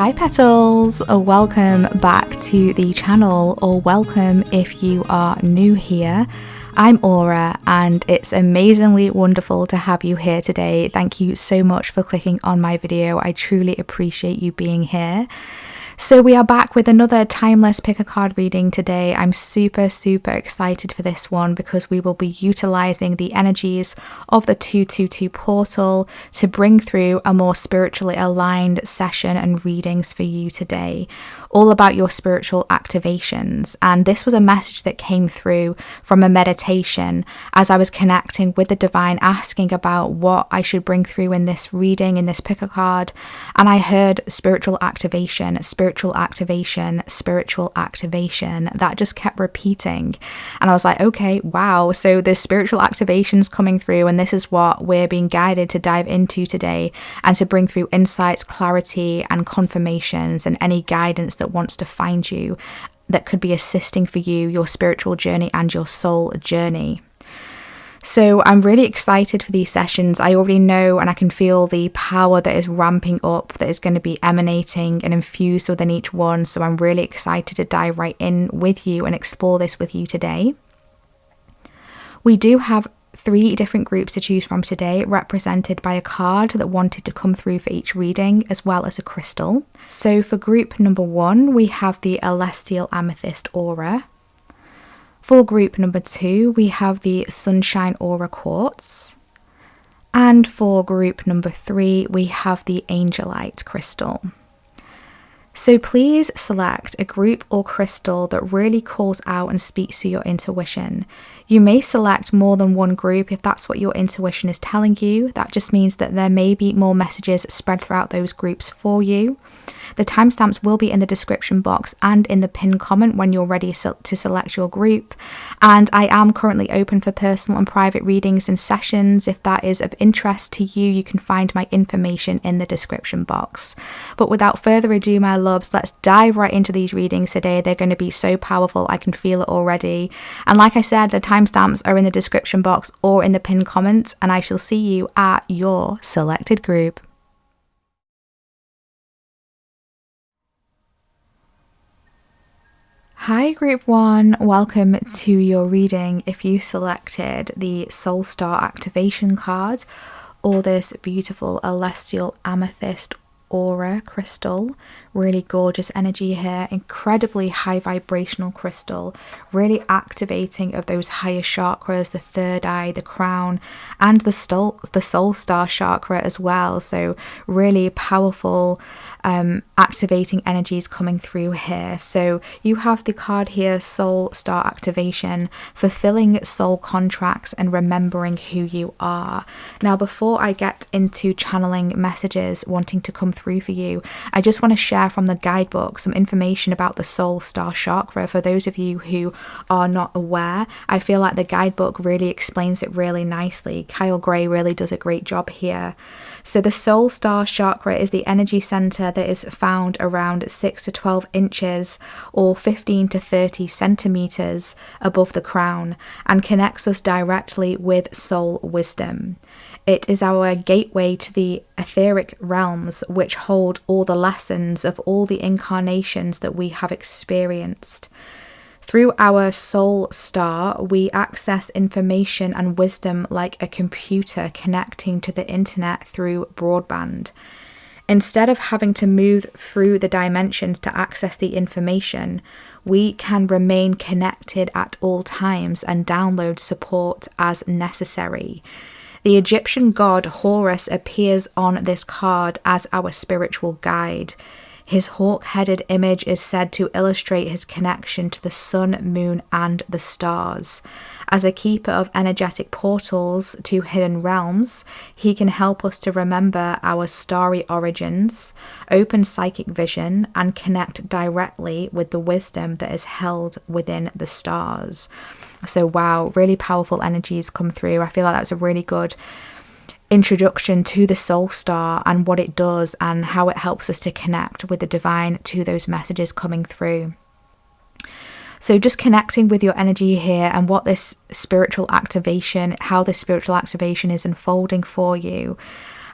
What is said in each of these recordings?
Hi Petals, welcome back to the channel, or welcome if you are new here. I'm Aura and it's amazingly wonderful to have you here today. Thank you so much for clicking on my video. I truly appreciate you being here. So we are back with another timeless pick a card reading today. I'm super excited for this one because we will be utilizing the energies of the 222 portal to bring through a more spiritually aligned session and readings for you today, all about your spiritual activations. And this was a message that came through from a meditation as I was connecting with the divine, asking about what I should bring through in this reading, in this pick a card. And I heard spiritual activation. That just kept repeating, and I was like, okay, wow, so there's spiritual activations coming through, and this is what we're being guided to dive into today, and to bring through insights, clarity and confirmations, and any guidance that wants to find you that could be assisting for you, your spiritual journey and your soul journey. So I'm really excited for these sessions. I already know and I can feel the power that is ramping up, that is going to be emanating and infused within each one. So I'm really excited to dive right in with you and explore this with you today. We do have 3 different groups to choose from today, represented by a card that wanted to come through for each reading, as well as a crystal. So for group number 1, we have the Celestial Amethyst Aura. For group number 2, we have the Sunshine Aura Quartz. And for group number 3, we have the Angelite Crystal. So please select a group or crystal that really calls out and speaks to your intuition. You may select more than one group if that's what your intuition is telling you. That just means that there may be more messages spread throughout those groups for you. The timestamps will be in the description box and in the pinned comment when you're ready to select your group. And I am currently open for personal and private readings and sessions. If that is of interest to you, you can find my information in the description box. But without further ado, my loves, let's dive right into these readings today. They're going to be so powerful. I can feel it already. And like I said, the timestamps are in the description box or in the pinned comment, and I shall see you at your selected group. Hi group 1, welcome to your reading. If you selected the Soul Star Activation card or this beautiful Celestial Amethyst Aura crystal, really gorgeous energy here, incredibly high vibrational crystal, really activating of those higher chakras, the third eye, the crown, and the soul star chakra as well. So really powerful activating energies coming through here. So you have the card here, Soul Star Activation, fulfilling soul contracts and remembering who you are. Now, before I get into channeling messages wanting to come through for you, I just want to share from the guidebook some information about the Soul Star chakra for those of you who are not aware. I feel like the guidebook really explains it really nicely. Kyle Gray really does a great job here. So the Soul Star chakra is the energy center that is found around 6 to 12 inches or 15 to 30 centimeters above the crown and connects us directly with soul wisdom. It is our gateway to the etheric realms, which hold all the lessons of all the incarnations that we have experienced. Through our soul star, we access information and wisdom like a computer connecting to the internet through broadband. Instead of having to move through the dimensions to access the information, we can remain connected at all times and download support as necessary. The Egyptian god Horus appears on this card as our spiritual guide. His hawk-headed image is said to illustrate his connection to the sun, moon, and the stars. As a keeper of energetic portals to hidden realms, he can help us to remember our starry origins, open psychic vision, and connect directly with the wisdom that is held within the stars. So wow, really powerful energies come through. I feel like that's a really good introduction to the soul star and what it does and how it helps us to connect with the divine to those messages coming through. So just connecting with your energy here and what this spiritual activation, how this spiritual activation is unfolding for you.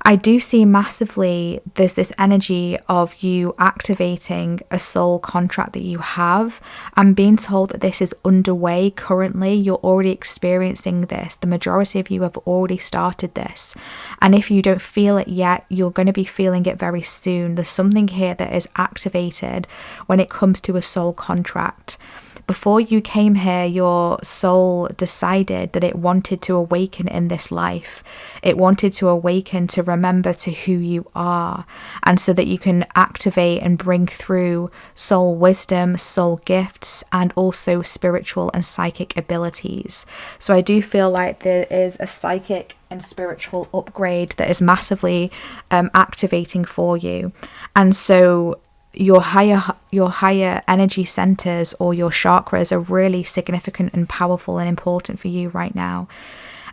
I do see massively there's this energy of you activating a soul contract that you have. I'm being told that this is underway currently. You're already experiencing this. The majority of you have already started this. And if you don't feel it yet, you're going to be feeling it very soon. There's something here that is activated when it comes to a soul contract. Before you came here, your soul decided that it wanted to awaken in this life. It wanted to awaken to remember to who you are, and so that you can activate and bring through soul wisdom, soul gifts, and also spiritual and psychic abilities. So I do feel like there is a psychic and spiritual upgrade that is massively activating for you. And so your higher energy centers or your chakras are really significant and powerful and important for you right now.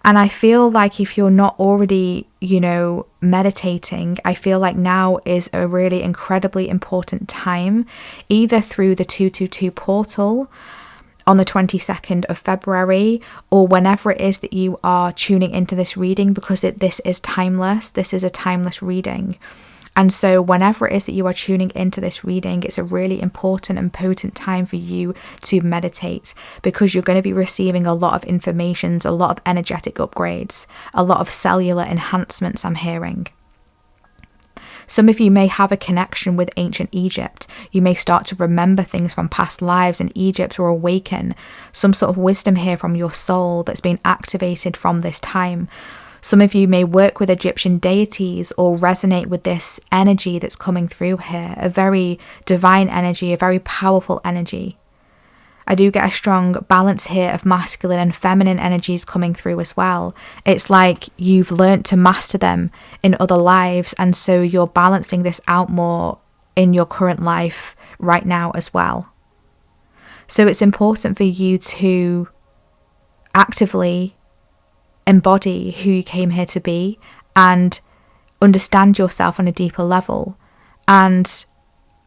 And I feel like if you're not already, meditating, I feel like now is a really incredibly important time, either through the 222 portal on the 22nd of February, or whenever it is that you are tuning into this reading, because this is timeless. This is a timeless reading. And so whenever it is that you are tuning into this reading, it's a really important and potent time for you to meditate, because you're going to be receiving a lot of information, a lot of energetic upgrades, a lot of cellular enhancements I'm hearing. Some of you may have a connection with ancient Egypt. You may start to remember things from past lives in Egypt, or awaken some sort of wisdom here from your soul that's been activated from this time. Some of you may work with Egyptian deities or resonate with this energy that's coming through here, a very divine energy, a very powerful energy. I do get a strong balance here of masculine and feminine energies coming through as well. It's like you've learnt to master them in other lives, and so you're balancing this out more in your current life right now as well. So it's important for you to actively embody who you came here to be and understand yourself on a deeper level. And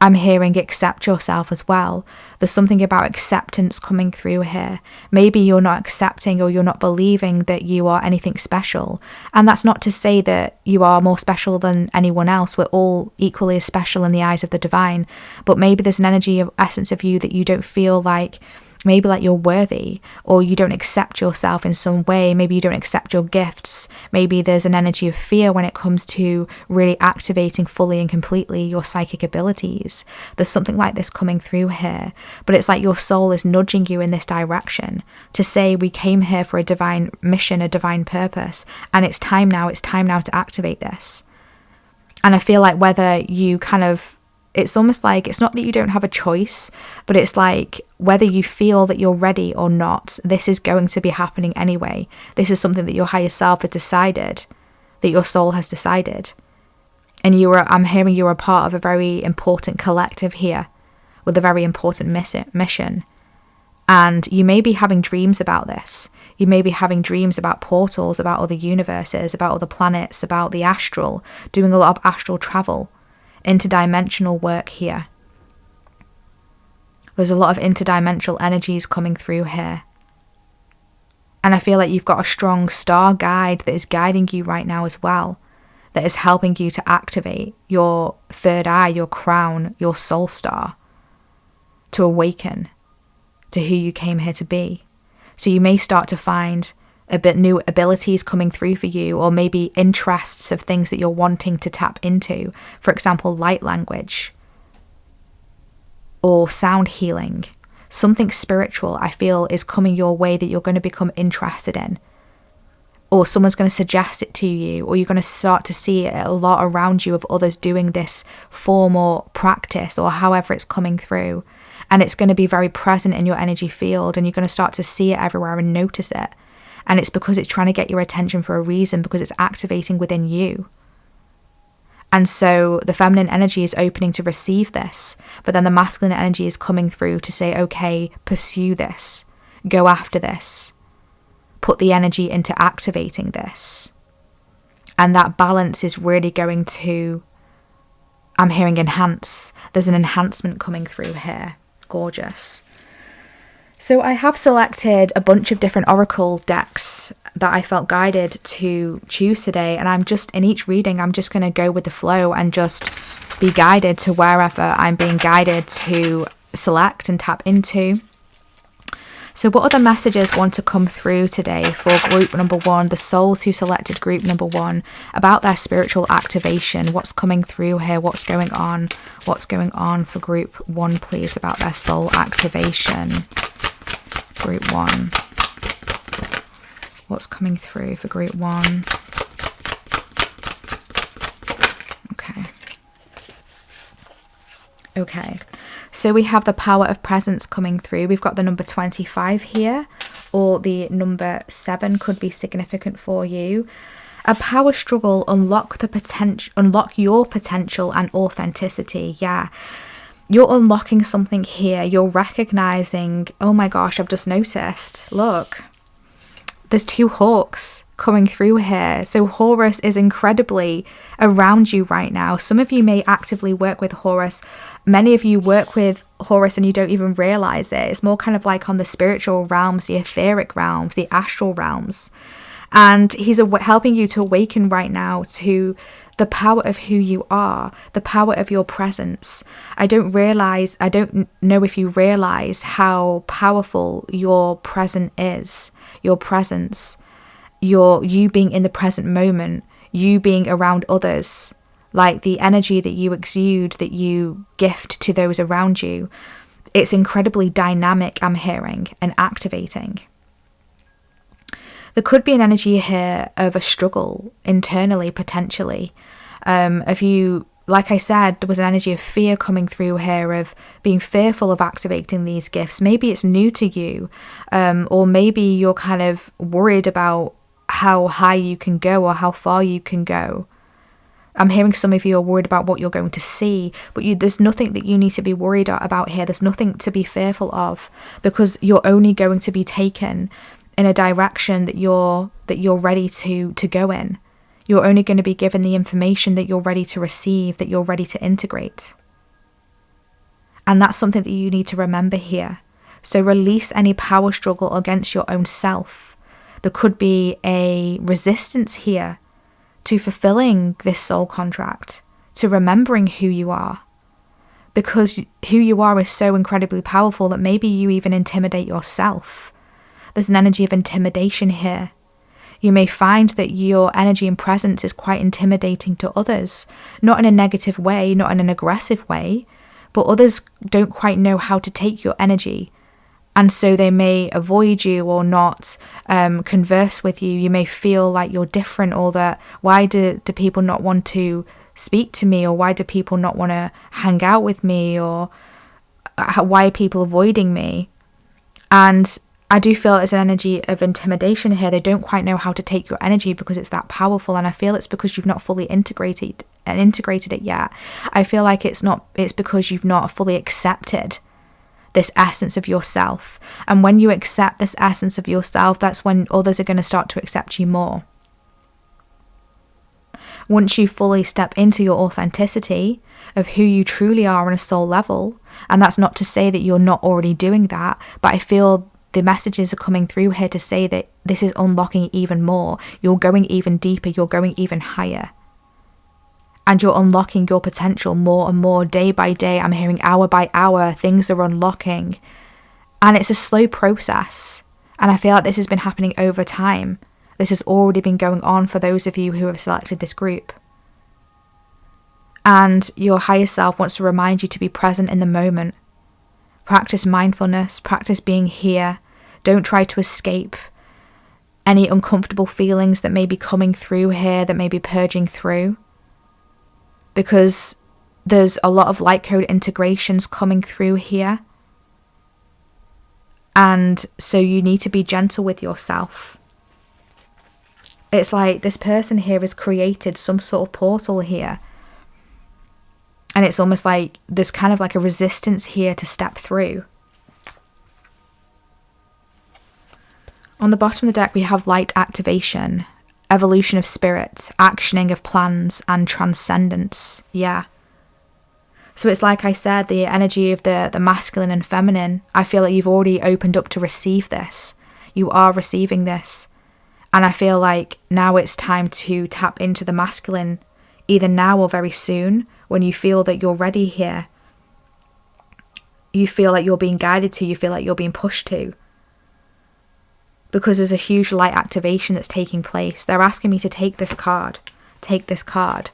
I'm hearing accept yourself as well. There's something about acceptance coming through here. Maybe you're not accepting, or you're not believing that you are anything special. And that's not to say that you are more special than anyone else. We're all equally as special in the eyes of the divine. But maybe there's an energy of essence of you that you don't feel like, maybe like you're worthy, or you don't accept yourself in some way. Maybe you don't accept your gifts. Maybe there's an energy of fear when it comes to really activating fully and completely your psychic abilities. There's something like this coming through here, but it's like your soul is nudging you in this direction to say, we came here for a divine mission, a divine purpose, and it's time now to activate this. And I feel like whether you it's almost like, it's not that you don't have a choice, but it's like whether you feel that you're ready or not, this is going to be happening anyway. This is something that your higher self has decided, that your soul has decided. And I'm hearing you're a part of a very important collective here with a very important mission. And you may be having dreams about this. You may be having dreams about portals, about other universes, about other planets, about the astral, doing a lot of astral travel. Interdimensional work here. There's a lot of interdimensional energies coming through here. And I feel like you've got a strong star guide that is guiding you right now as well, that is helping you to activate your third eye, your crown, your soul star, to awaken to who you came here to be. So you may start to find a bit new abilities coming through for you, or maybe interests of things that you're wanting to tap into. For example, light language or sound healing. Something spiritual, I feel, is coming your way that you're going to become interested in. Or someone's going to suggest it to you, or you're going to start to see it a lot around you of others doing this form or practice, or however it's coming through. And it's going to be very present in your energy field, and you're going to start to see it everywhere and notice it. And it's because it's trying to get your attention for a reason, because it's activating within you. And so the feminine energy is opening to receive this, but then the masculine energy is coming through to say, okay, pursue this, go after this, put the energy into activating this. And that balance is really going to, I'm hearing enhance. There's an enhancement coming through here. Gorgeous. So I have selected a bunch of different oracle decks that I felt guided to choose today. And I'm just, in each reading, I'm just going to go with the flow and just be guided to wherever I'm being guided to select and tap into. So what other messages want to come through today for group number 1, the souls who selected group number 1, about their spiritual activation? What's coming through here? What's going on? What's going on for group 1, please, about their soul activation? Group 1. What's coming through for group 1? Okay. So we have the power of presence coming through. We've got the number 25 here, or the number 7 could be significant for you. A power struggle, unlock your potential and authenticity. Yeah. You're unlocking something here. You're recognizing, oh my gosh, I've just noticed. Look, there's 2 hawks coming through here. So Horus is incredibly around you right now. Some of you may actively work with Horus. Many of you work with Horus and you don't even realize it. It's more kind of like on the spiritual realms, the etheric realms, the astral realms. And he's helping you to awaken right now to the power of who you are, the power of your presence. I don't know if you realize how powerful your presence is, your presence, you being in the present moment, you being around others, like the energy that you exude, that you gift to those around you. It's incredibly dynamic, I'm hearing, and activating. There could be an energy here of a struggle internally, potentially. If you, like I said, there was an energy of fear coming through here, of being fearful of activating these gifts. Maybe it's new to you, or maybe you're kind of worried about how high you can go or how far you can go. I'm hearing some of you are worried about what you're going to see, but there's nothing that you need to be worried about here. There's nothing to be fearful of, because you're only going to be taken in a direction that you're ready to go in. You're only going to be given the information that you're ready to receive, that you're ready to integrate. And that's something that you need to remember here. So release any power struggle against your own self. There could be a resistance here to fulfilling this soul contract, to remembering who you are, because who you are is so incredibly powerful that maybe you even intimidate yourself. There's an energy of intimidation here. You may find that your energy and presence is quite intimidating to others, not in a negative way, not in an aggressive way, but others don't quite know how to take your energy. And so they may avoid you or not converse with you. You may feel like you're different, or that why do people not want to speak to me, or why do people not want to hang out with me, or why are people avoiding me? And I do feel there's an energy of intimidation here. They don't quite know how to take your energy because it's that powerful, and I feel it's because you've not fully integrated it yet. I feel like it's because you've not fully accepted this essence of yourself. And when you accept this essence of yourself, that's when others are going to start to accept you more. Once you fully step into your authenticity of who you truly are on a soul level, and that's not to say that you're not already doing that, but I feel the messages are coming through here to say that this is unlocking even more. You're going even deeper, you're going even higher. And you're unlocking your potential more and more day by day. I'm hearing hour by hour, things are unlocking. And it's a slow process. And I feel like this has been happening over time. This has already been going on for those of you who have selected this group. And your higher self wants to remind you to be present in the moment. Practice mindfulness, practice being here. Don't try to escape any uncomfortable feelings that may be coming through here, that may be purging through. Because there's a lot of light code integrations coming through here. And so you need to be gentle with yourself. It's like this person here has created some sort of portal here. And it's almost like there's kind of like a resistance here to step through. On the bottom of the deck, we have light activation, evolution of spirit, actioning of plans, and transcendence. Yeah. So it's like I said, the energy of the masculine and feminine. I feel like you've already opened up to receive this. You are receiving this. And I feel like now it's time to tap into the masculine, either now or very soon, when you feel that you're ready here. You feel like you're being guided to, you feel like you're being pushed to. Because there's a huge light activation that's taking place. They're asking me to take this card. Take this card.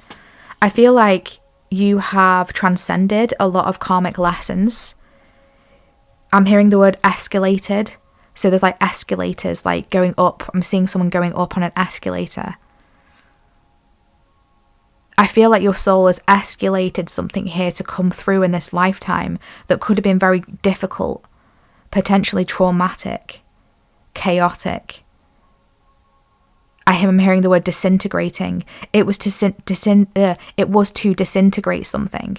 I feel like you have transcended a lot of karmic lessons. I'm hearing the word escalated. So there's like escalators, like going up. I'm seeing someone going up on an escalator. I feel like your soul has escalated something here to come through in this lifetime that could have been very difficult, potentially traumatic, chaotic. I'm hearing the word disintegrating. It was to disintegrate something.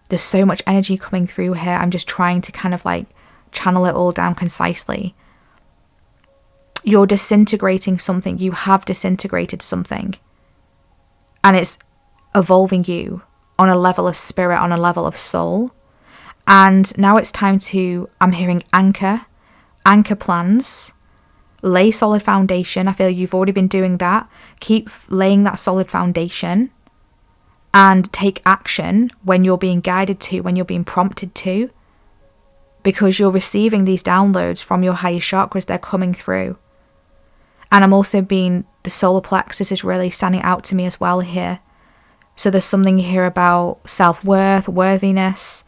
There's so much energy coming through here. I'm just trying to kind of like channel it all down concisely. You're disintegrating something. You have disintegrated something. And it's evolving you on a level of spirit, on a level of soul. And now it's time to, I'm hearing anchor plans, lay solid foundation. I feel you've already been doing that. Keep laying that solid foundation and take action when you're being guided to, when you're being prompted to, because you're receiving these downloads from your higher chakras. They're coming through. And I'm also being, the solar plexus is really standing out to me as well here. So there's something here about self-worth, worthiness.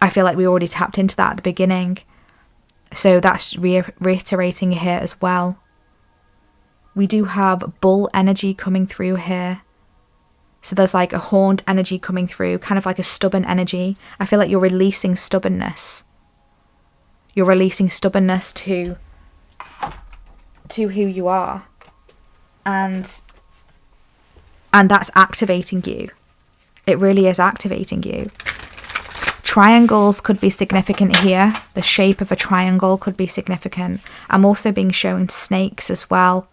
I feel like we already tapped into that at the beginning. So that's reiterating here as well. We do have bull energy coming through here. So there's like a horned energy coming through, kind of like a stubborn energy. I feel like you're releasing stubbornness. You're releasing stubbornness to who you are. And that's activating you. It really is activating you. Triangles could be significant here. The shape of a triangle could be significant. I'm also being shown snakes as well.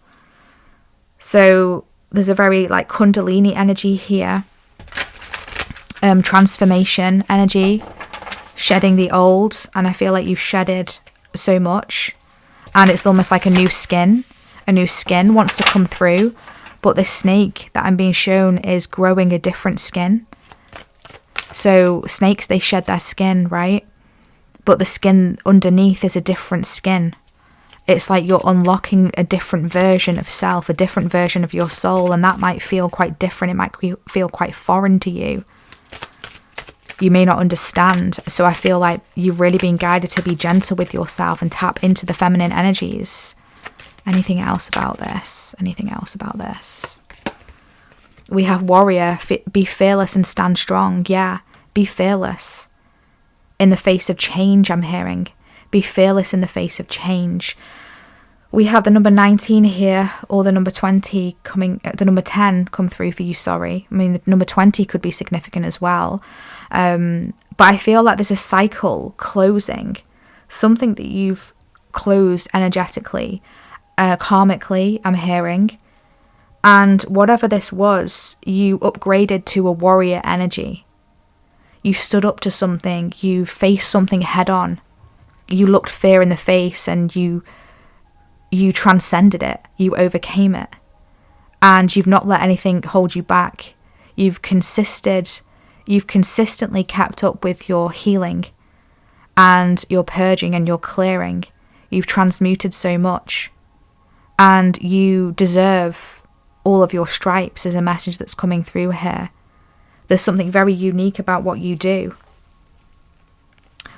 So there's a very like Kundalini energy here. Transformation energy. Shedding the old. And I feel like you've shedded so much. And it's almost like a new skin. A new skin wants to come through. But the snake that I'm being shown is growing a different skin. So snakes, they shed their skin, right? But the skin underneath is a different skin. It's like you're unlocking a different version of self, a different version of your soul. And that might feel quite different. It might feel quite foreign to you. You may not understand. So I feel like you've really been guided to be gentle with yourself and tap into the feminine energies. Anything else about this? Anything else about this? We have warrior, be fearless and stand strong. Yeah, be fearless in the face of change, I'm hearing. Be fearless in the face of change. We have the number 19 here, or the number 20 coming, the number 10 come through for you, sorry. I mean, the number 20 could be significant as well. But I feel like there's a cycle closing. Something that you've closed energetically, karmically, I'm hearing. And whatever this was, you upgraded to a warrior energy. You stood up to something. You faced something head on. You looked fear in the face and you transcended it. You overcame it. And you've not let anything hold you back. You've consistently kept up with your healing and your purging and your clearing. You've transmuted so much. And you deserve all of your stripes is a message that's coming through here. There's something very unique about what you do.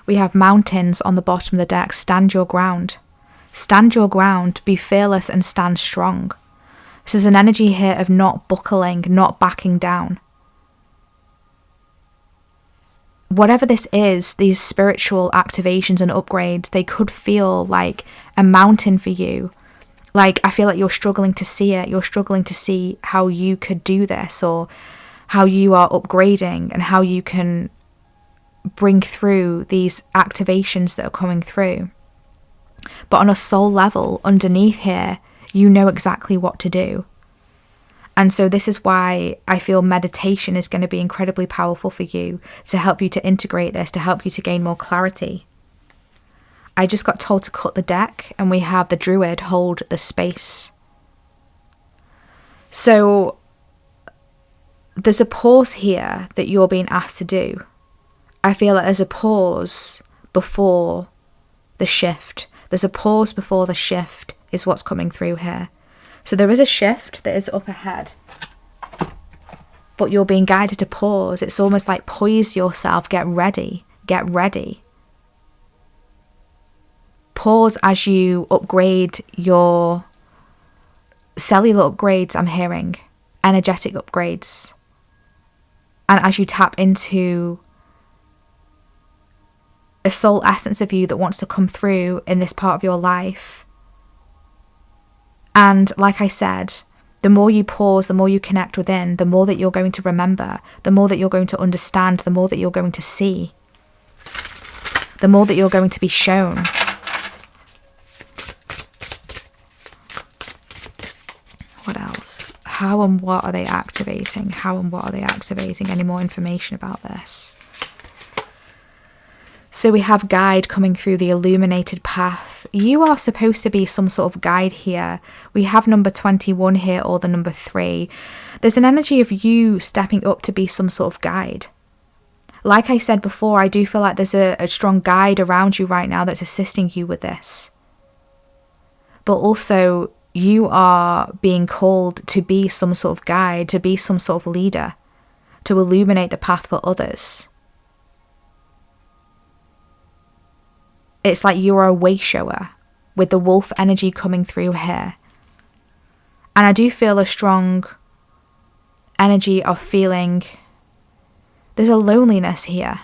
We have mountains on the bottom of the deck. Stand your ground. Stand your ground, be fearless and stand strong. So there's an energy here of not buckling, not backing down. Whatever this is, these spiritual activations and upgrades, they could feel like a mountain for you. Like, I feel like you're struggling to see it. You're struggling to see how you could do this, or how you are upgrading and how you can bring through these activations that are coming through. But on a soul level, underneath here, you know exactly what to do. And so this is why I feel meditation is going to be incredibly powerful for you, to help you to integrate this, to help you to gain more clarity. I just got told to cut the deck, and we have the Druid hold the space. So there's a pause here that you're being asked to do. I feel like there's a pause before the shift. There's a pause before the shift is what's coming through here. So there is a shift that is up ahead, but you're being guided to pause. It's almost like poise yourself, get ready, get ready. Pause as you upgrade your cellular upgrades, I'm hearing, energetic upgrades. And as you tap into a soul essence of you that wants to come through in this part of your life. And like I said, the more you pause, the more you connect within, the more that you're going to remember, the more that you're going to understand, the more that you're going to see, the more that you're going to be shown. What else? How and what are they activating? How and what are they activating? Any more information about this? So we have guide coming through, the illuminated path. You are supposed to be some sort of guide here. We have number 21 here, or the number 3. There's an energy of you stepping up to be some sort of guide. Like I said before, I do feel like there's a strong guide around you right now that's assisting you with this. But also, you are being called to be some sort of guide, to be some sort of leader, to illuminate the path for others. It's like you are a way shower with the wolf energy coming through here. And I do feel a strong energy of feeling there's a loneliness here.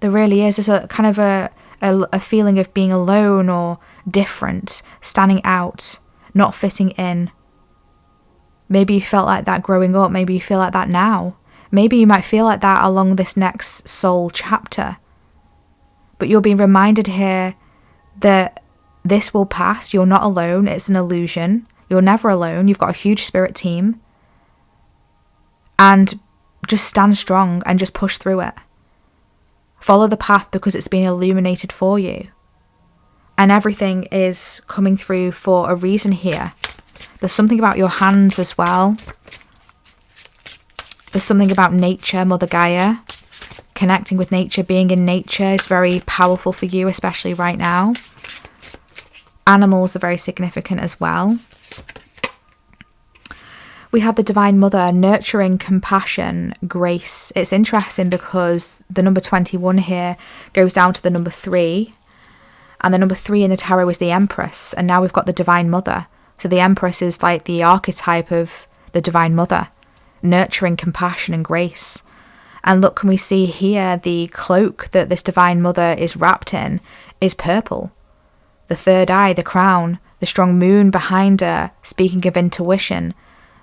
There really is. There's a kind of a feeling of being alone or different, standing out, not fitting in. Maybe you felt like that growing up. Maybe you feel like that now. Maybe you might feel like that along this next soul chapter. But you're being reminded here that this will pass. You're not alone. It's an illusion. You're never alone. You've got a huge spirit team. And just stand strong and just push through it. Follow the path because it's been illuminated for you. And everything is coming through for a reason here. There's something about your hands as well. There's something about nature, Mother Gaia. Connecting with nature, being in nature is very powerful for you, especially right now. Animals are very significant as well. We have the Divine Mother, nurturing, compassion, grace. It's interesting because the number 21 here goes down to the number 3. And the number 3 in the tarot is the Empress. And now we've got the Divine Mother. So the Empress is like the archetype of the Divine Mother. Nurturing, compassion and grace. And look, can we see here the cloak that this Divine Mother is wrapped in is purple. The third eye, the crown, the strong moon behind her, speaking of intuition,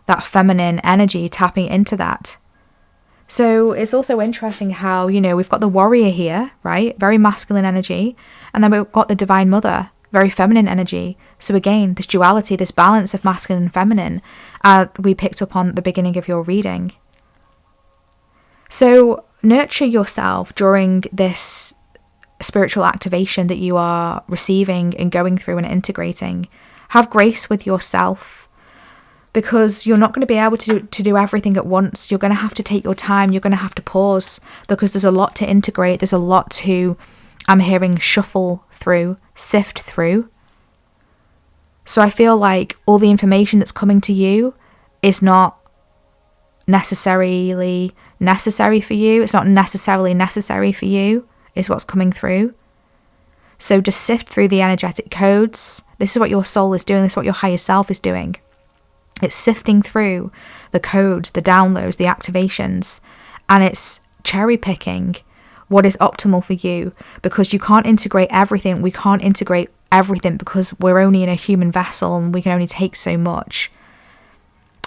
that feminine energy tapping into that. So it's also interesting how, we've got the warrior here, right? Very masculine energy. And then we've got the Divine Mother, very feminine energy. So again, this duality, this balance of masculine and feminine, we picked up on at the beginning of your reading. So nurture yourself during this spiritual activation that you are receiving and going through and integrating. Have grace with yourself because you're not going to be able to do everything at once. You're going to have to take your time. You're going to have to pause because there's a lot to integrate. There's a lot to, I'm hearing, shuffle through, sift through. So I feel like all the information that's coming to you is not necessarily necessary for you. It's not necessarily necessary for you, is what's coming through. So just sift through the energetic codes. This is what your soul is doing. This is what your higher self is doing. It's sifting through the codes, the downloads, the activations, and it's cherry picking what is optimal for you because you can't integrate everything. We can't integrate everything because we're only in a human vessel and we can only take so much.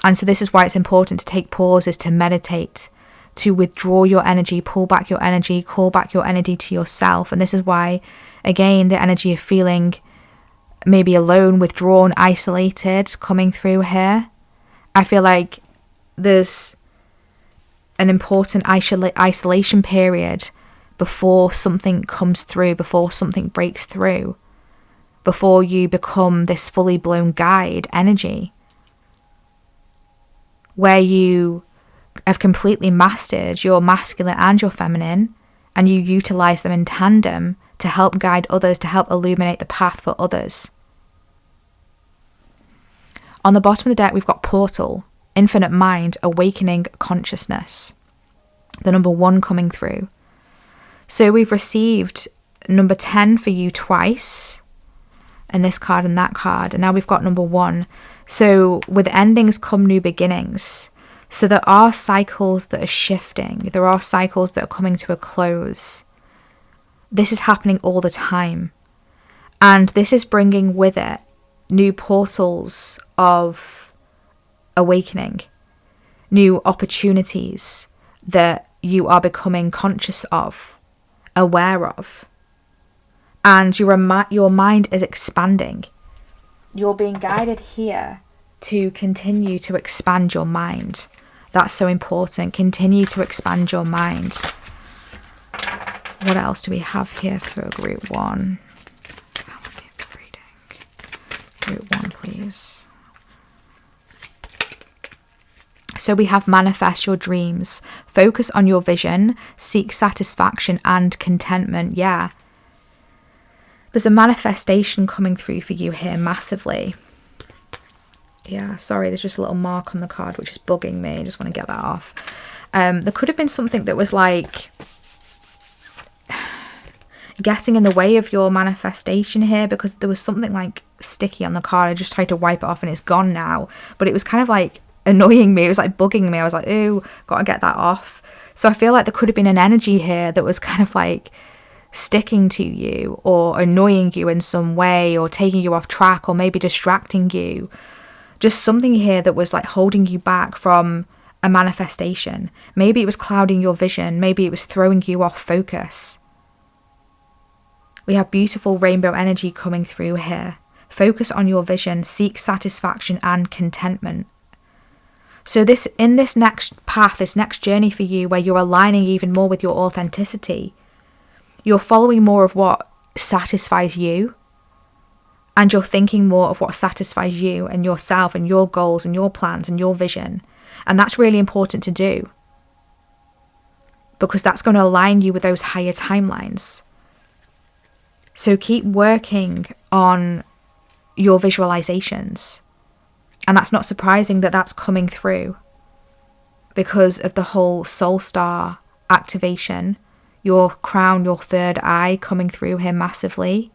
And so this is why it's important to take pauses, to meditate, to withdraw your energy, pull back your energy, call back your energy to yourself. And this is why, again, the energy of feeling maybe alone, withdrawn, isolated, coming through here. I feel like there's an important isolation period before something comes through, before something breaks through, before you become this fully blown guide energy, where you have completely mastered your masculine and your feminine, and you utilize them in tandem to help guide others, to help illuminate the path for others. On the bottom of the deck, we've got Portal, Infinite Mind, Awakening Consciousness. The number 1 coming through. So we've received number 10 for you twice, and this card and that card, and now we've got number 1. So with endings come new beginnings. So there are cycles that are shifting. There are cycles that are coming to a close. This is happening all the time. And this is bringing with it new portals of awakening, new opportunities that you are becoming conscious of, aware of. And your mind is expanding. You're being guided here to continue to expand your mind. That's so important. Continue to expand your mind. What else do we have here for group 1? Group 1, please. So we have manifest your dreams. Focus on your vision. Seek satisfaction and contentment. Yeah. There's a manifestation coming through for you here massively. Yeah, sorry, there's just a little mark on the card which is bugging me. I just want to get that off. There could have been something that was like getting in the way of your manifestation here, because there was something like sticky on the card. I just tried to wipe it off and it's gone now. But it was kind of like annoying me. It was like bugging me. I was like, ooh, gotta get that off. So I feel like there could have been an energy here that was kind of like sticking to you or annoying you in some way, or taking you off track, or maybe distracting you. Just something here that was like holding you back from a manifestation. Maybe it was clouding your vision. Maybe it was throwing you off focus. We have beautiful rainbow energy coming through here. Focus on your vision. Seek satisfaction and contentment. So in this next path, this next journey for you, where you're aligning even more with your authenticity, you're following more of what satisfies you. And you're thinking more of what satisfies you and yourself and your goals and your plans and your vision. And that's really important to do, because that's going to align you with those higher timelines. So keep working on your visualizations. And that's not surprising that that's coming through, because of the whole soul star activation, your crown, your third eye coming through here massively.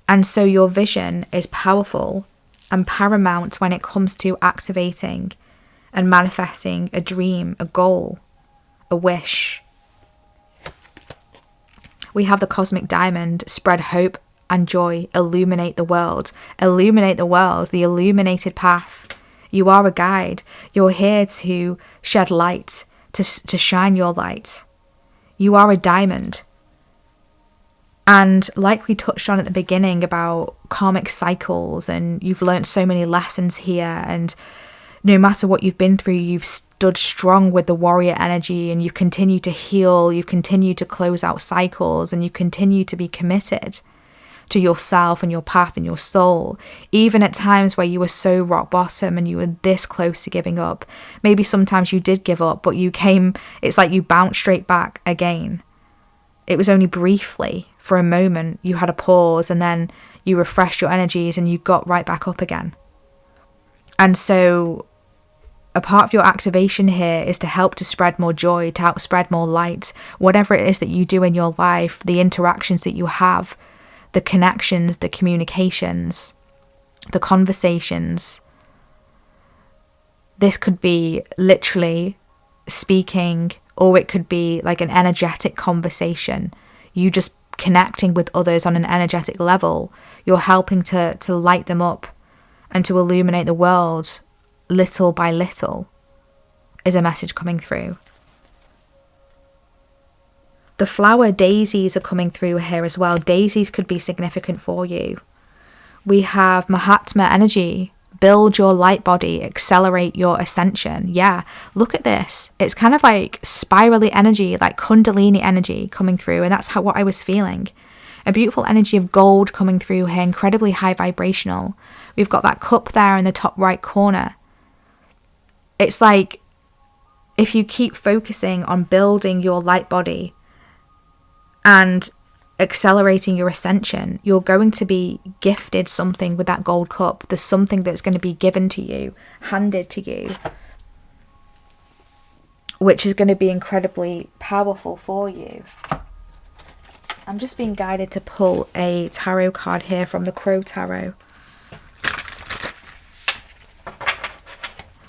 And so your vision is powerful and paramount when it comes to activating and manifesting a dream, a goal, a wish. We have the cosmic diamond. Spread hope and joy. Illuminate the world. Illuminate the world, the illuminated path. You are a guide. You're here to shed light, to shine your light. You are a diamond. And like we touched on at the beginning about karmic cycles, and you've learned so many lessons here, and no matter what you've been through, you've stood strong with the warrior energy, and you've continued to heal, you've continued to close out cycles, and you continue to be committed to yourself and your path and your soul, even at times where you were so rock bottom and you were this close to giving up. Maybe sometimes you did give up, but it's like you bounced straight back again. It was only briefly, for a moment, you had a pause, and then you refreshed your energies and you got right back up again. And so a part of your activation here is to help to spread more joy, to help spread more light, whatever it is that you do in your life, the interactions that you have, the connections, the communications, the conversations. This could be literally speaking, or it could be like an energetic conversation. You just connecting with others on an energetic level. You're helping to light them up and to illuminate the world little by little, is a message coming through. The flower daisies are coming through here as well. Daisies could be significant for you. We have Mahatma energy, build your light body, accelerate your ascension. Yeah, look at this. It's kind of like spirally energy, like kundalini energy coming through. And that's what I was feeling. A beautiful energy of gold coming through here, incredibly high vibrational. We've got that cup there in the top right corner. It's like if you keep focusing on building your light body and accelerating your ascension, you're going to be gifted something with that gold cup. There's something that's going to be given to you, handed to you, which is going to be incredibly powerful for you. I'm just being guided to pull a tarot card here from the Crow Tarot.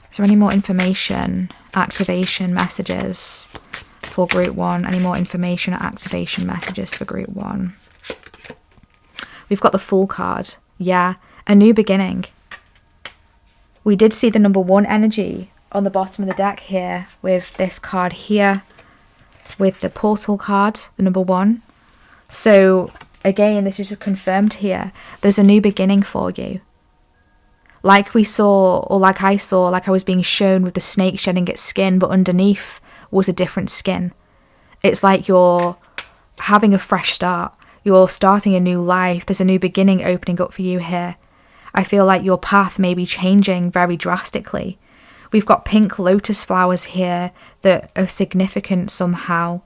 Is there any more information, activation messages for group 1? Any more information or activation messages for group 1? We've got the Fool card. Yeah, a new beginning. We did see the number 1 energy on the bottom of the deck here with this card here, with the Portal card, the number 1. So again, this is just confirmed here. There's a new beginning for you. Like we saw, or like I saw, like I was being shown with the snake shedding its skin, but underneath was a different skin. It's like you're having a fresh start. You're starting a new life. There's a new beginning opening up for you here. I feel like your path may be changing very drastically. We've got pink lotus flowers here that are significant somehow.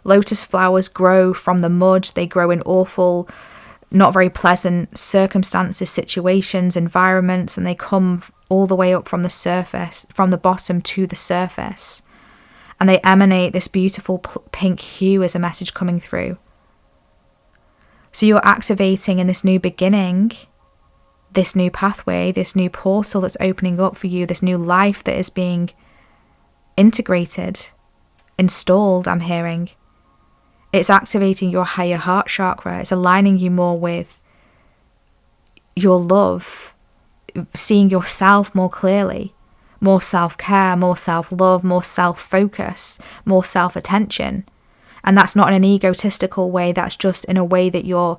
Lotus flowers grow from the mud. They grow in awful, not very pleasant circumstances, situations, environments, and they come all the way up from the surface, from the bottom to the surface. And they emanate this beautiful pink hue as a message coming through. So you're activating in this new beginning, this new pathway, this new portal that's opening up for you, this new life that is being integrated, installed, I'm hearing. It's activating your higher heart chakra. It's aligning you more with your love, seeing yourself more clearly, more self-care, more self-love, more self-focus, more self-attention. And that's not in an egotistical way. That's just in a way that you're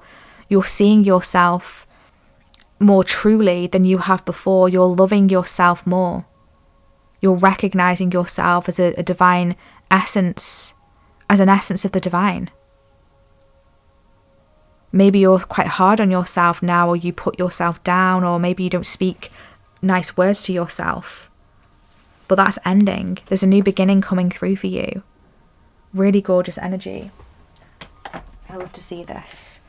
seeing yourself more truly than you have before. You're loving yourself more. You're recognizing yourself as a divine essence, as an essence of the divine. Maybe you're quite hard on yourself now, or you put yourself down, or maybe you don't speak nice words to yourself. But that's ending. There's a new beginning coming through for you. Really gorgeous energy. I love to see this.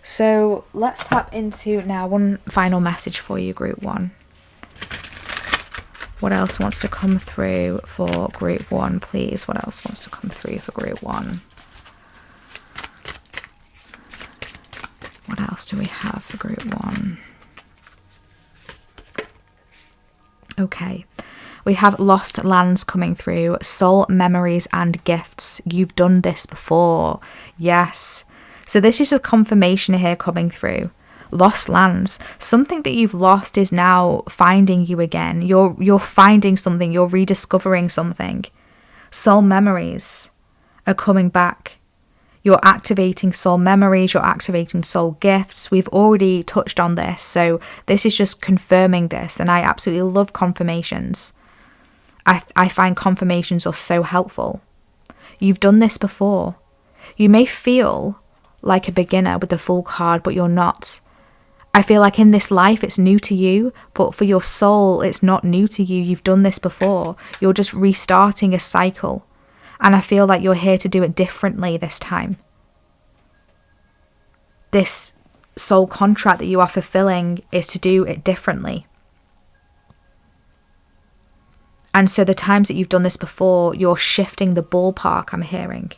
So let's tap into now one final message for you, group 1. What else wants to come through for group 1, please? What else wants to come through for group 1? What else do we have for group 1? Okay. We have lost lands coming through, soul memories and gifts. You've done this before. Yes. So this is just confirmation here coming through. Lost lands. Something that you've lost is now finding you again. You're finding something. You're rediscovering something. Soul memories are coming back. You're activating soul memories. You're activating soul gifts. We've already touched on this. So this is just confirming this. And I absolutely love confirmations. I find confirmations are so helpful. You've done this before. You may feel like a beginner with the Fool card, but you're not. I feel like in this life it's new to you, but for your soul it's not new to you. You've done this before. You're just restarting a cycle. And I feel like you're here to do it differently this time. This soul contract that you are fulfilling is to do it differently. And so the times that you've done this before, you're shifting the ballpark, I'm hearing.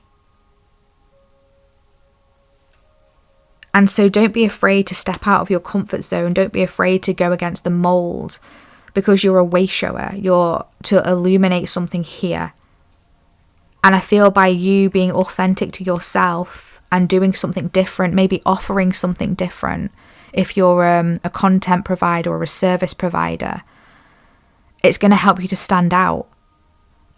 And so don't be afraid to step out of your comfort zone. Don't be afraid to go against the mold, because you're a way shower. You're to illuminate something here. And I feel by you being authentic to yourself and doing something different, maybe offering something different, if you're a content provider or a service provider, it's going to help you to stand out.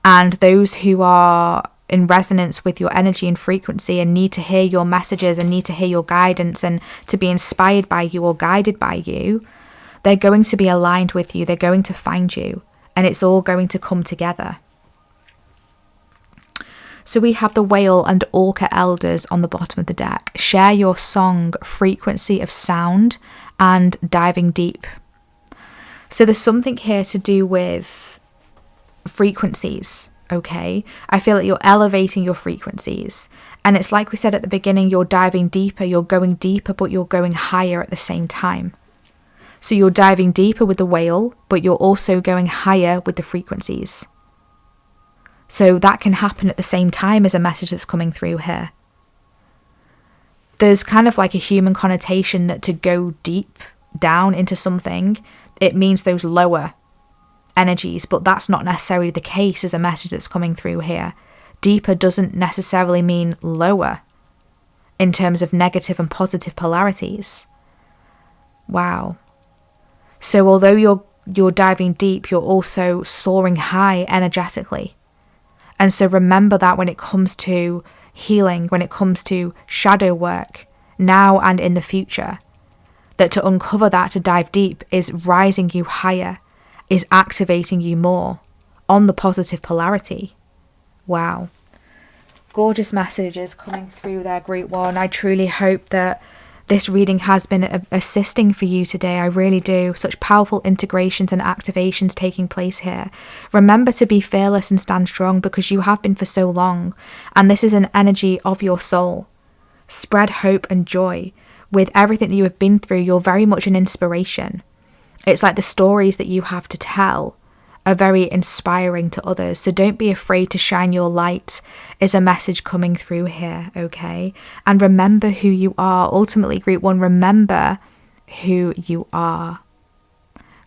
And those who are in resonance with your energy and frequency and need to hear your messages and need to hear your guidance and to be inspired by you or guided by you, they're going to be aligned with you. They're going to find you, and it's all going to come together. So we have the Whale and Orca Elders on the bottom of the deck. Share your song, frequency of sound, and diving deep. So there's something here to do with frequencies, okay? I feel like you're elevating your frequencies. And it's like we said at the beginning, you're diving deeper, you're going deeper, but you're going higher at the same time. So you're diving deeper with the whale, but you're also going higher with the frequencies. So that can happen at the same time as a message that's coming through here. There's kind of like a human connotation that to go deep down into something, it means those lower energies, but that's not necessarily the case as a message that's coming through here. Deeper doesn't necessarily mean lower in terms of negative and positive polarities. Wow. So although you're diving deep, you're also soaring high energetically. And so remember that when it comes to healing, when it comes to shadow work, now and in the future, that to uncover that, to dive deep, is rising you higher, is activating you more on the positive polarity. Wow. Gorgeous messages coming through there, Group 1. I truly hope that this reading has been assisting for you today. I really do. Such powerful integrations and activations taking place here. Remember to be fearless and stand strong, because you have been for so long. And this is an energy of your soul. Spread hope and joy. With everything that you have been through, you're very much an inspiration. It's like the stories that you have to tell are very inspiring to others. So don't be afraid to shine your light, is a message coming through here, okay? And remember who you are. Ultimately, Group 1, remember who you are.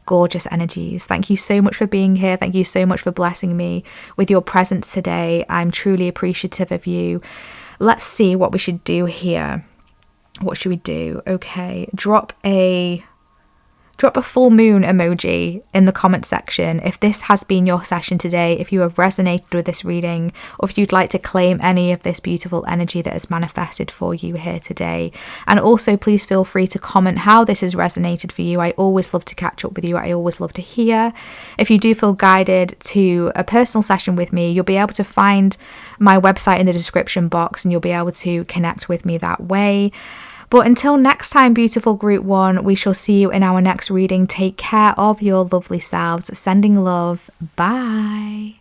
Gorgeous energies. Thank you so much for being here. Thank you so much for blessing me with your presence today. I'm truly appreciative of you. Let's see what we should do here. What should we do? Okay, drop a full moon emoji in the comment section if this has been your session today, if you have resonated with this reading, or if you'd like to claim any of this beautiful energy that has manifested for you here today. And also please feel free to comment how this has resonated for you. I always love to catch up with you. I always love to hear. If you do feel guided to a personal session with me, you'll be able to find my website in the description box, and you'll be able to connect with me that way. But until next time, beautiful Group 1, we shall see you in our next reading. Take care of your lovely selves. Sending love. Bye.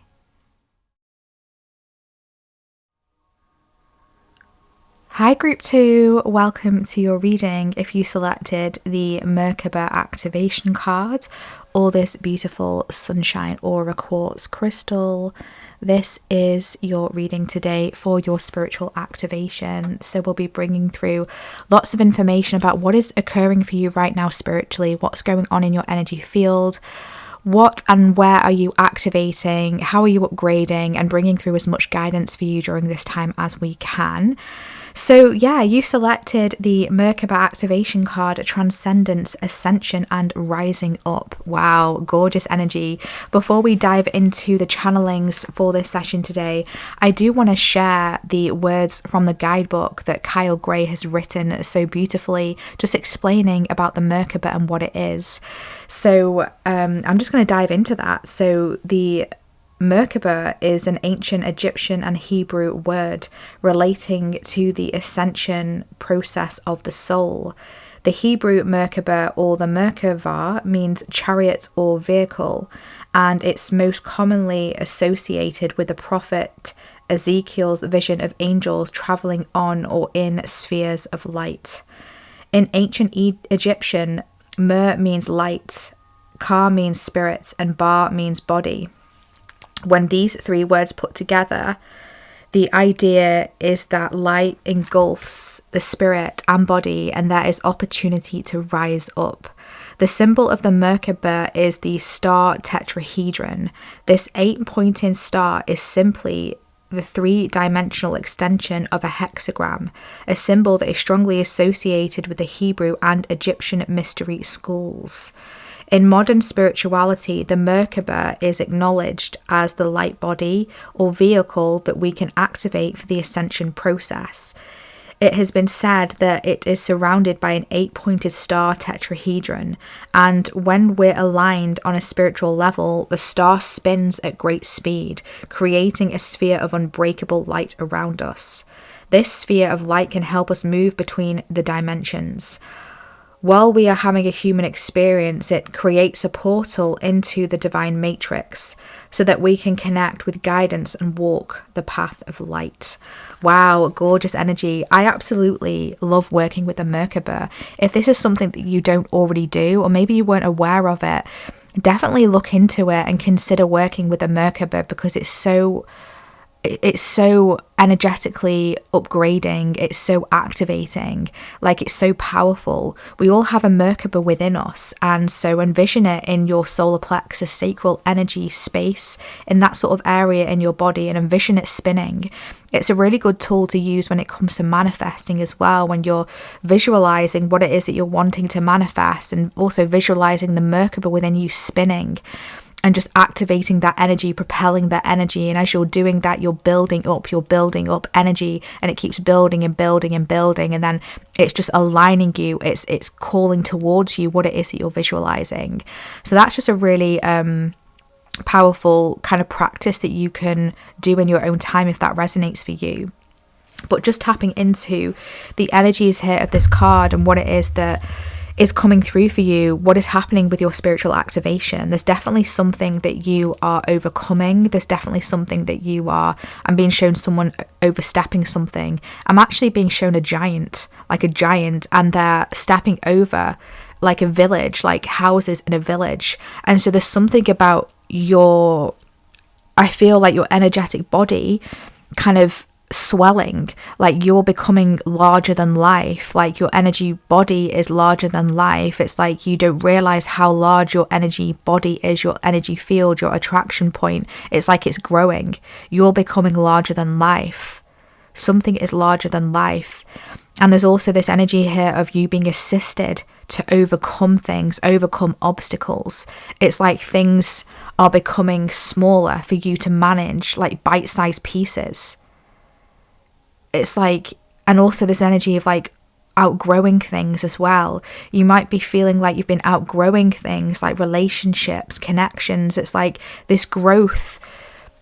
Hi Group 2, welcome to your reading. If you selected the Merkaba activation card or this beautiful sunshine aura quartz crystal, this is your reading today for your spiritual activation. So we'll be bringing through lots of information about what is occurring for you right now spiritually, what's going on in your energy field, what and where are you activating, how are you upgrading, and bringing through as much guidance for you during this time as we can. So yeah, you selected the Merkaba activation card, Transcendence, Ascension, and Rising Up. Wow, gorgeous energy. Before we dive into the channelings for this session today, I do want to share the words from the guidebook that Kyle Gray has written so beautifully, just explaining about the Merkaba and what it is. So I'm just going to dive into that. So the Merkaba is an ancient Egyptian and Hebrew word relating to the ascension process of the soul. The Hebrew Merkaba, or the Merkava, means chariot or vehicle, and it's most commonly associated with the prophet Ezekiel's vision of angels traveling on or in spheres of light. In ancient Egyptian, Mer means light, Ka means spirit, and Ba means body. When these three words put together, the idea is that light engulfs the spirit and body, and there is opportunity to rise up. The symbol of the Merkaba is the star tetrahedron. This 8-pointed star is simply the 3-dimensional extension of a hexagram, a symbol that is strongly associated with the Hebrew and Egyptian mystery schools. In modern spirituality, the Merkaba is acknowledged as the light body or vehicle that we can activate for the ascension process. It has been said that it is surrounded by an 8-pointed star tetrahedron, and when we're aligned on a spiritual level, the star spins at great speed, creating a sphere of unbreakable light around us. This sphere of light can help us move between the dimensions. While we are having a human experience, it creates a portal into the divine matrix so that we can connect with guidance and walk the path of light. Wow, gorgeous energy. I absolutely love working with the Merkaba. If this is something that you don't already do, or maybe you weren't aware of it, definitely look into it and consider working with the Merkaba, because it's so energetically upgrading, it's so activating, like it's so powerful. We all have a Merkaba within us, and so envision it in your solar plexus sacral energy space, in that sort of area in your body, and envision it spinning. It's a really good tool to use when it comes to manifesting as well, when you're visualizing what it is that you're wanting to manifest, and also visualizing the Merkaba within you spinning and just activating that energy, propelling that energy. And as you're doing that, you're building up energy, and it keeps building and building and building. And then it's just aligning you. It's calling towards you what it is that you're visualizing. So that's just a really powerful kind of practice that you can do in your own time if that resonates for you. But just tapping into the energies here of this card and what it is that is coming through for you, what is happening with your spiritual activation. There's definitely something that you are overcoming. There's definitely something that I'm being shown someone overstepping something. I'm actually being shown a giant, and they're stepping over like a village, like houses in a village. And so there's something about I feel like your energetic body kind of swelling, like you're becoming larger than life, like your energy body is larger than life. It's like you don't realize how large your energy body is, your energy field, your attraction point. It's like it's growing. You're becoming larger than life. Something is larger than life. And there's also this energy here of you being assisted to overcome things, overcome obstacles. It's like things are becoming smaller for you to manage, like bite-sized pieces. It's like, and also this energy of like outgrowing things as well. You might be feeling like you've been outgrowing things like relationships, connections. It's like this growth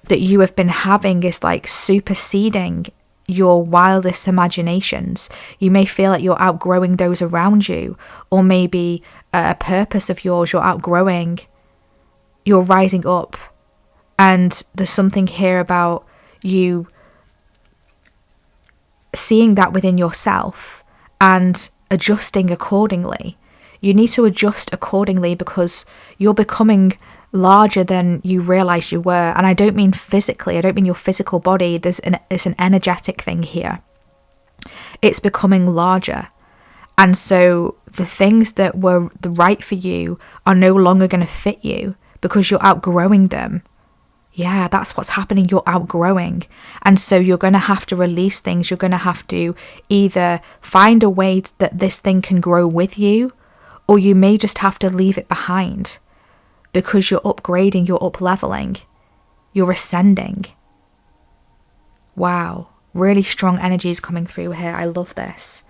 that you have been having is like superseding your wildest imaginations. You may feel like you're outgrowing those around you, or maybe a purpose of yours you're outgrowing. You're rising up, and there's something here about you seeing that within yourself and adjusting accordingly. You need to adjust accordingly because you're becoming larger than you realize you were. And I don't mean physically, I don't mean your physical body. There's an energetic thing here. It's becoming larger. And so the things that were the right for you are no longer going to fit you because you're outgrowing them. Yeah, that's what's happening. You're outgrowing. And so you're going to have to release things. You're going to have to either find a way that this thing can grow with you, or you may just have to leave it behind because you're upgrading, you're up-leveling, you're ascending. Wow, really strong energies coming through here. I love this.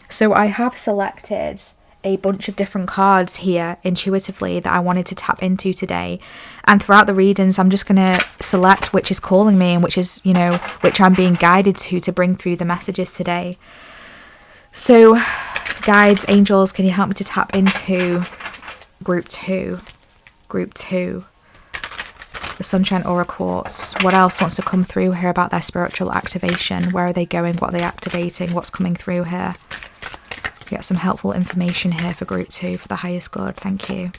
So I have selected a bunch of different cards here intuitively that I wanted to tap into today, and throughout the readings I'm just going to select which is calling me and which is, which I'm being guided to bring through the messages today. So guides, angels, can you help me to tap into group two, the Sunshine Aura Quartz? What else wants to come through here about their spiritual activation? Where are they going? What are they activating? What's coming through here? Get some helpful information here for group 2 for the highest good. Thank you.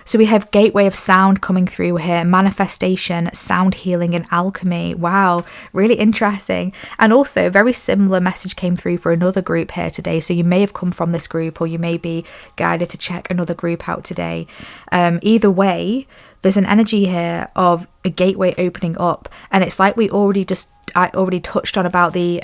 So we have gateway of sound coming through here, manifestation, sound healing, and alchemy. Wow, really interesting. And also a very similar message came through for another group here today. So you may have come from this group, or you may be guided to check another group out today. Either way, there's an energy here of a gateway opening up, and it's like I already touched on about the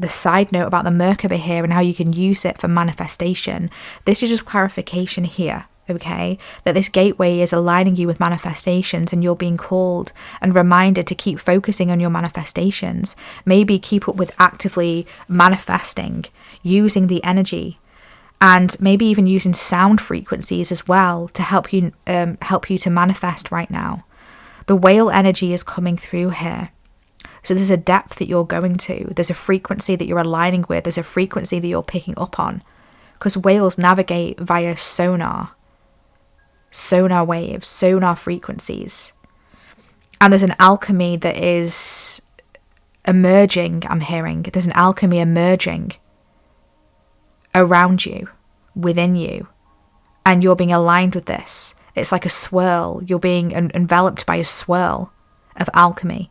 side note about the Merkaba here and how you can use it for manifestation. This is just clarification here. okay? That this gateway is aligning you with manifestations, and you're being called and reminded to keep focusing on your manifestations. Maybe keep up with actively manifesting, using the energy, and maybe even using sound frequencies as well to help you to manifest right now. The whale energy is coming through here. So there's a depth that you're going to. There's a frequency that you're aligning with. There's a frequency that you're picking up on. Because whales navigate via sonar waves, sonar frequencies. And there's an alchemy that is emerging, I'm hearing. There's an alchemy emerging around you, within you. And you're being aligned with this. It's like a swirl. You're being enveloped by a swirl of alchemy.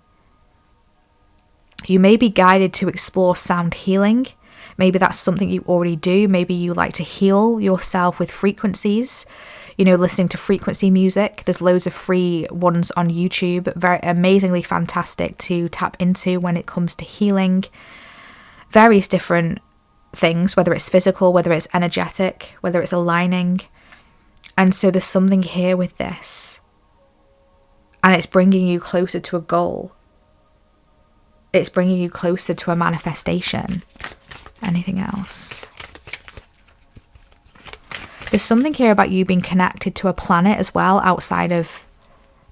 You may be guided to explore sound healing. Maybe that's something you already do. Maybe you like to heal yourself with frequencies, listening to frequency music. There's loads of free ones on YouTube, very amazingly fantastic to tap into when it comes to healing. Various different things, whether it's physical, whether it's energetic, whether it's aligning. And so there's something here with this. And it's bringing you closer to a goal. It's bringing you closer to a manifestation. Anything else? There's something here about you being connected to a planet as well outside of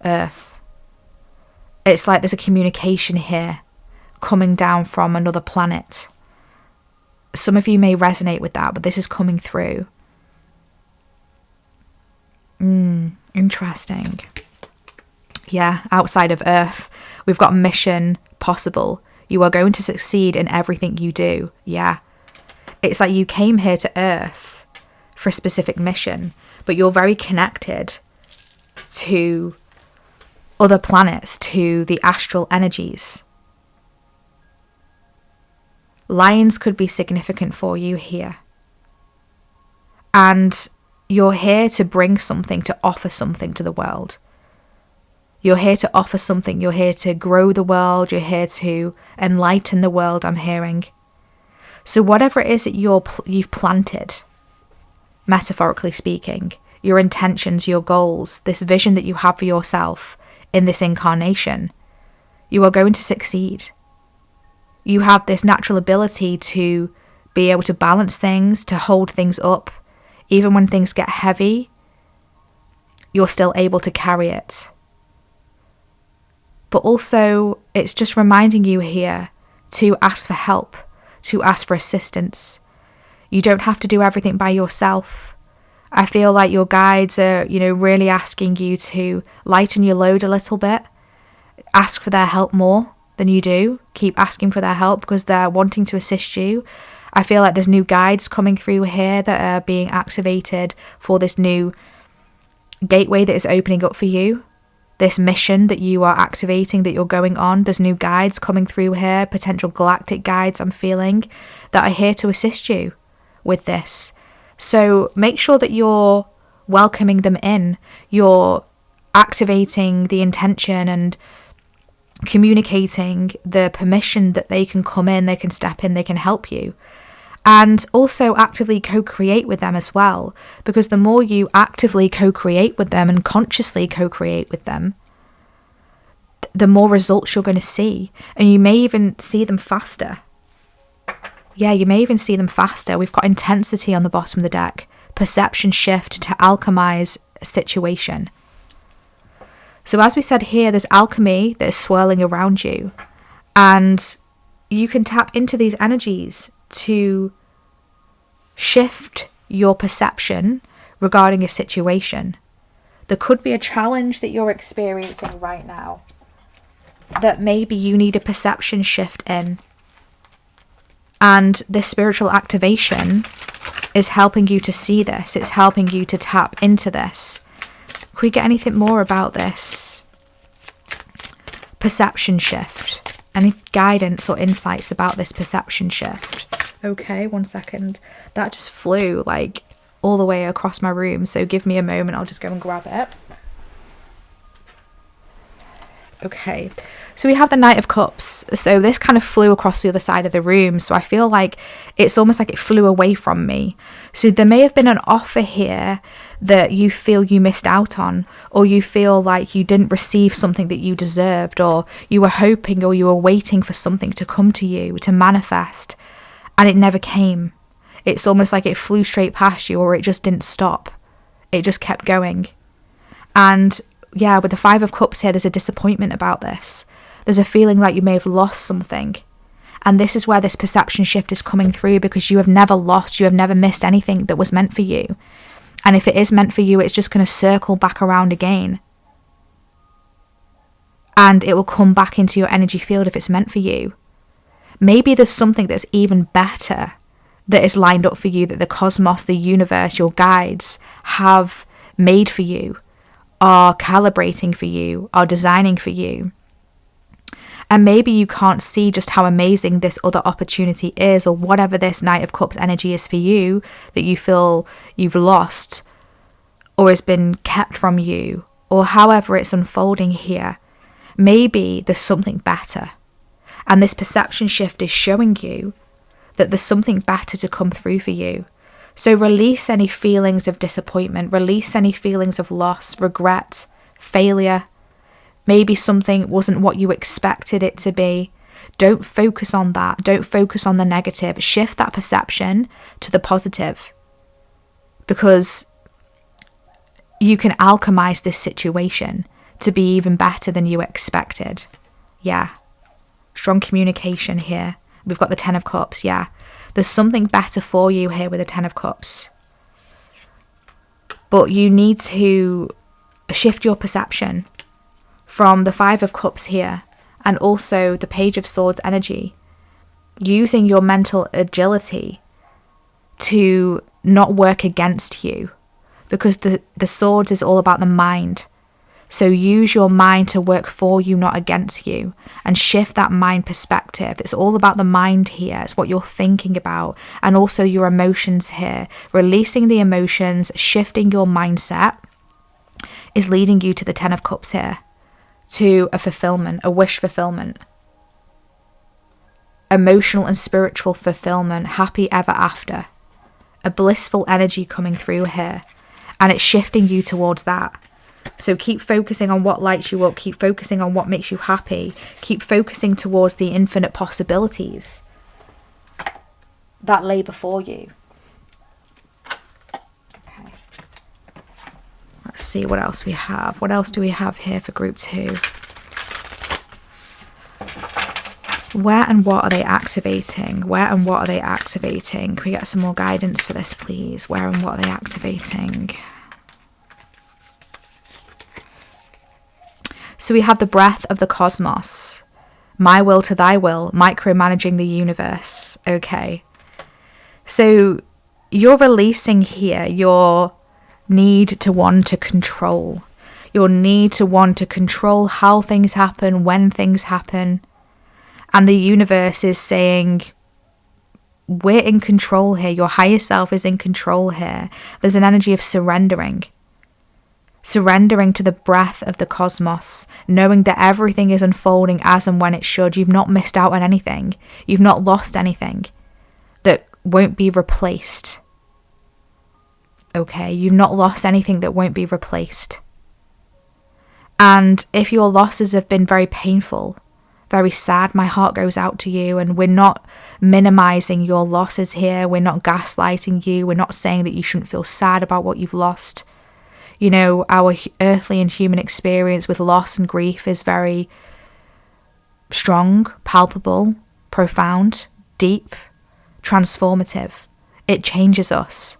Earth. It's like there's a communication here coming down from another planet. Some of you may resonate with that, but this is coming through. Interesting. Yeah, outside of Earth, we've got mission possible. You are going to succeed in everything you do. Yeah. It's like you came here to Earth for a specific mission, but you're very connected to other planets, to the astral energies. Lions could be significant for you here. And you're here to bring something, to offer something to the world. You're here to offer something. You're here to grow the world. You're here to enlighten the world, I'm hearing. So whatever it is that you've planted, metaphorically speaking, your intentions, your goals, this vision that you have for yourself in this incarnation, you are going to succeed. You have this natural ability to be able to balance things, to hold things up. Even when things get heavy, you're still able to carry it. But also, it's just reminding you here to ask for help, to ask for assistance. You don't have to do everything by yourself. I feel like your guides are, really asking you to lighten your load a little bit. Ask for their help more than you do. Keep asking for their help because they're wanting to assist you. I feel like there's new guides coming through here that are being activated for this new gateway that is opening up for you. This mission that you are activating, that you're going on. There's new guides coming through here, potential galactic guides I'm feeling, that are here to assist you with this. So make sure that you're welcoming them in. You're activating the intention and communicating the permission that they can come in, they can step in, they can help you. And also actively co-create with them as well, because the more you actively co-create with them and consciously co-create with them, the more results you're going to see. And you may even see them faster. Yeah, you may even see them faster. We've got intensity on the bottom of the deck. Perception shift to alchemize a situation. So as we said here, there's alchemy that is swirling around you. And you can tap into these energies to shift your perception regarding a situation. There could be a challenge that you're experiencing right now that maybe you need a perception shift in. And this spiritual activation is helping you to see this. It's helping you to tap into this. Could we get anything more about this perception shift? Any guidance or insights about this perception shift? Okay, 1 second. That just flew like all the way across my room. So give me a moment. I'll just go and grab it. Okay, so we have the Knight of Cups. So this kind of flew across the other side of the room. So I feel like it's almost like it flew away from me. So there may have been an offer here that you feel you missed out on, or you feel like you didn't receive something that you deserved, or you were hoping or you were waiting for something to come to you, to manifest, and it never came. It's almost like it flew straight past you, or it just didn't stop. It just kept going. And yeah, with the Five of Cups here, there's a disappointment about this. There's a feeling like you may have lost something. And this is where this perception shift is coming through, because you have never lost, you have never missed anything that was meant for you. And if it is meant for you, it's just going to circle back around again. And it will come back into your energy field if it's meant for you. Maybe there's something that's even better that is lined up for you, that the cosmos, the universe, your guides have made for you, are calibrating for you, are designing for you. And maybe you can't see just how amazing this other opportunity is, or whatever this Knight of Cups energy is for you, that you feel you've lost or has been kept from you, or however it's unfolding here. Maybe there's something better. And this perception shift is showing you that there's something better to come through for you. So release any feelings of disappointment, release any feelings of loss, regret, failure. Maybe something wasn't what you expected it to be. Don't focus on that. Don't focus on the negative. Shift that perception to the positive, because you can alchemize this situation to be even better than you expected. Yeah. Strong communication here. We've got the Ten of Cups. Yeah. There's something better for you here with the Ten of Cups. But you need to shift your perception from the Five of Cups here, and also the Page of Swords energy, using your mental agility to not work against you, because the swords is all about the mind. So use your mind to work for you, not against you, and shift that mind perspective. It's all about the mind here. It's what you're thinking about, and also your emotions here. Releasing the emotions, shifting your mindset is leading you to the Ten of Cups here, to a fulfillment, a wish fulfillment, emotional and spiritual fulfillment, happy ever after, a blissful energy coming through here, and it's shifting you towards that. So keep focusing on what lights you up, keep focusing on what makes you happy, keep focusing towards the infinite possibilities that lay before you. Okay. Let's see what else we have. What else do we have here for group 2? Where and what are they activating? Where and what are they activating? Can we get some more guidance for this, please? Where and what are they activating? So we have the breath of the cosmos. My will to thy will, micromanaging the universe. Okay. So you're releasing here your need to want to control. Your need to want to control how things happen, when things happen. And the universe is saying, we're in control here. Your higher self is in control here. There's an energy of surrendering. Surrendering to the breath of the cosmos, knowing that everything is unfolding as and when it should. You've not missed out on anything. You've not lost anything that won't be replaced. Okay, you've not lost anything that won't be replaced. And if your losses have been very painful, very sad, my heart goes out to you. And we're not minimizing your losses here. We're not gaslighting you. We're not saying that you shouldn't feel sad about what you've lost. You know, our earthly and human experience with loss and grief is very strong, palpable, profound, deep, transformative. It changes us.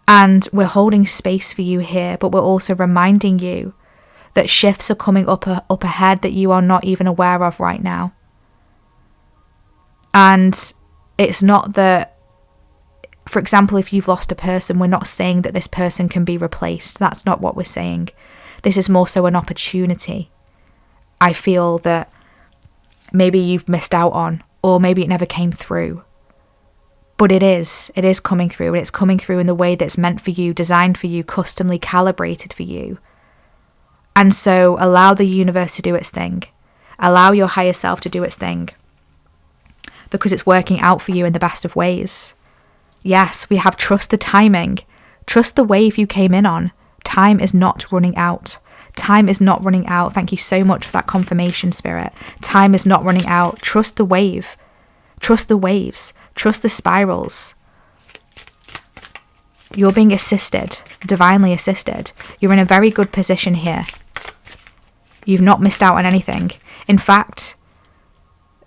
And we're holding space for you here, but we're also reminding you that shifts are coming up ahead that you are not even aware of right now. And it's not that, for example, if you've lost a person, we're not saying that this person can be replaced. That's not what we're saying. This is more so an opportunity. I feel that maybe you've missed out on, or maybe it never came through. But it is coming through, and it's coming through in the way that's meant for you, designed for you, customly calibrated for you. And so allow the universe to do its thing. Allow your higher self to do its thing, because it's working out for you in the best of ways. Yes, we have trust the timing. Trust the wave you came in on. Time is not running out. Time is not running out. Thank you so much for that confirmation, Spirit. Time is not running out. Trust the wave. Trust the waves. Trust the spirals. You're being assisted, divinely assisted. You're in a very good position here. You've not missed out on anything. In fact,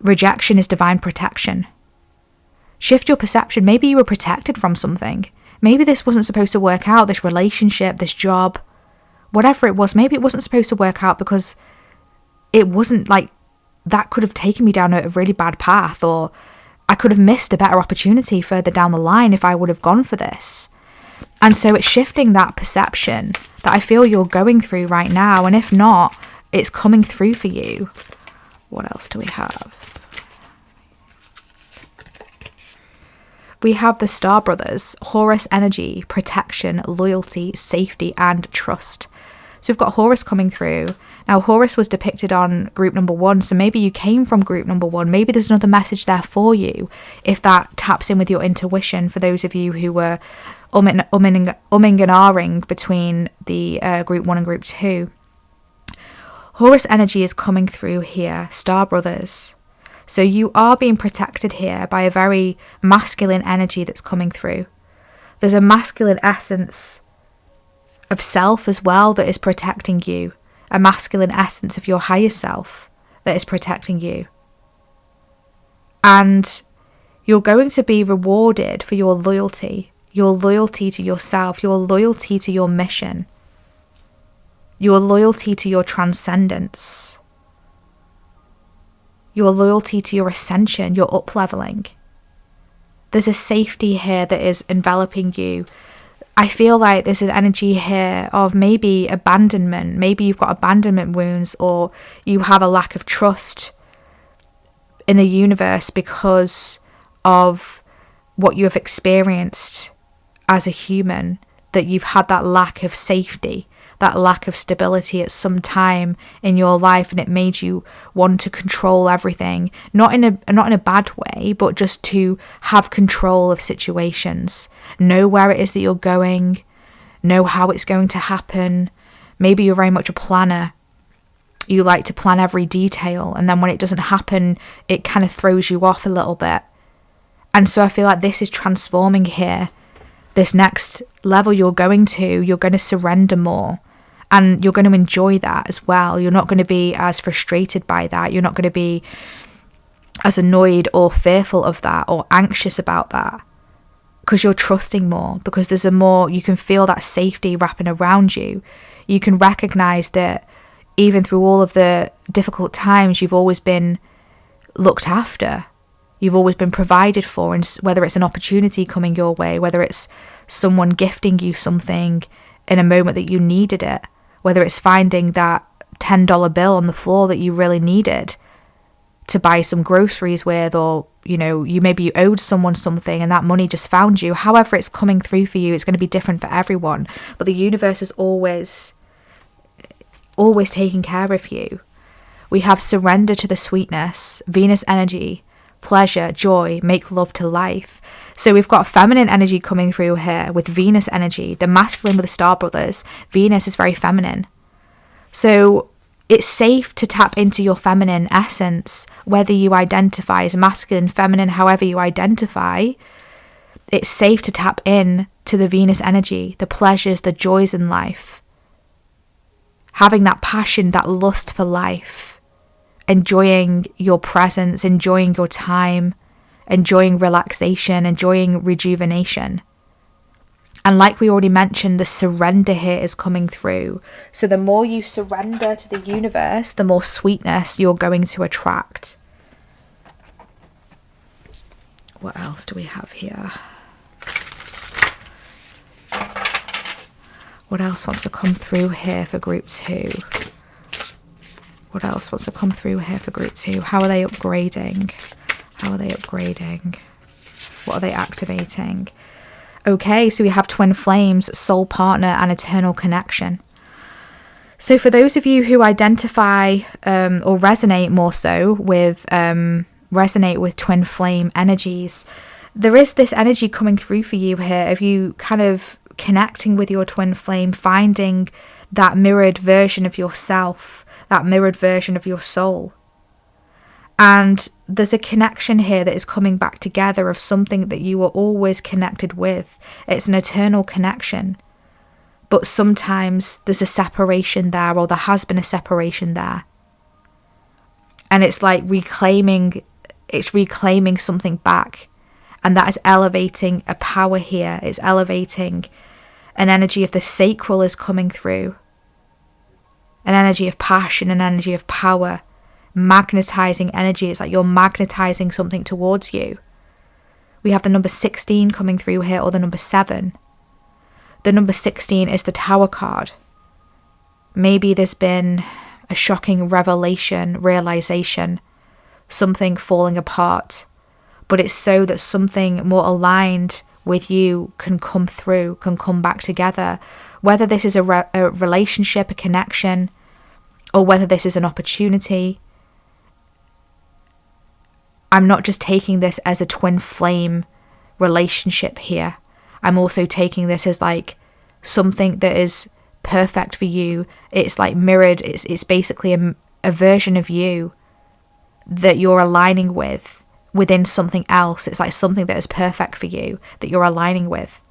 rejection is divine protection. Shift your perception. Maybe you were protected from something. Maybe this wasn't supposed to work out, this relationship, this job, whatever it was. Maybe it wasn't supposed to work out because it wasn't like that could have taken me down a really bad path, or I could have missed a better opportunity further down the line if I would have gone for this. And so it's shifting that perception that I feel you're going through right now. And if not, it's coming through for you. What else do we have? We have the Star Brothers, Horus energy, protection, loyalty, safety, and trust. So we've got Horus coming through. Now, Horus was depicted on group number 1, so maybe you came from group number 1. Maybe there's another message there for you, if that taps in with your intuition, for those of you who were umming and ahhing between the group 1 and group 2. Horus energy is coming through here, Star Brothers. So you are being protected here by a very masculine energy that's coming through. There's a masculine essence of self as well that is protecting you. A masculine essence of your higher self that is protecting you. And you're going to be rewarded for your loyalty to yourself, your loyalty to your mission, your loyalty to your transcendence, your loyalty to your ascension, your up-leveling. There's a safety here that is enveloping you. I feel like there's an energy here of maybe abandonment. Maybe you've got abandonment wounds, or you have a lack of trust in the universe because of what you have experienced as a human, that you've had that lack of safety, that lack of stability at some time in your life, and it made you want to control everything, not in a bad way, but just to have control of situations, know where it is that you're going, know how it's going to happen. Maybe you're very much a planner. You like to plan every detail, and then when it doesn't happen, it kind of throws you off a little bit. And so I feel like this is transforming here. This next level you're going to surrender more, and you're going to enjoy that as well. You're not going to be as frustrated by that. You're not going to be as annoyed or fearful of that or anxious about that, because you're trusting more, because there's you can feel that safety wrapping around you. You can recognize that even through all of the difficult times, you've always been looked after. You've always been provided for, and whether it's an opportunity coming your way, whether it's someone gifting you something in a moment that you needed it, whether it's finding that $10 bill on the floor that you really needed to buy some groceries with, or you owed someone something and that money just found you. However it's coming through for you, it's going to be different for everyone, but the universe is always taking care of you. We have surrender to the sweetness, Venus energy, pleasure, joy, make love to life. So we've got feminine energy coming through here with Venus energy, the masculine with the Star Brothers. Venus is very feminine. So it's safe to tap into your feminine essence, whether you identify as masculine, feminine, however you identify. It's safe to tap in to the Venus energy, the pleasures, the joys in life. Having that passion, that lust for life. Enjoying your presence, enjoying your time, enjoying relaxation, enjoying rejuvenation. And like we already mentioned, the surrender here is coming through. So the more you surrender to the universe, the more sweetness you're going to attract. What else do we have here? What else wants to come through here for group 2? What else wants to come through here for group 2? How are they upgrading? What are they activating? Okay, so we have twin flames, soul partner, and eternal connection. So for those of you who identify or resonate more so with resonate with twin flame energies, there is this energy coming through for you here of you kind of connecting with your twin flame, finding that mirrored version of yourself, that mirrored version of your soul. And there's a connection here that is coming back together of something that you were always connected with. It's an eternal connection. But sometimes there's a separation there, or there has been a separation there. And it's like reclaiming something back. And that is elevating a power here. It's elevating an energy of the sacral is coming through. An energy of passion, an energy of power. Magnetizing energy. It's like you're magnetizing something towards you. We have the number 16 coming through here, or the number 7. The number 16 is the Tower card. Maybe there's been a shocking realization, something falling apart, but it's so that something more aligned with you can come through, can come back together. Whether this is a relationship, a connection, or whether this is an opportunity. I'm not just taking this as a twin flame relationship here. I'm also taking this as like something that is perfect for you. It's like mirrored. It's basically a version of you that you're aligning with within something else. It's like something that is perfect for you that you're aligning with.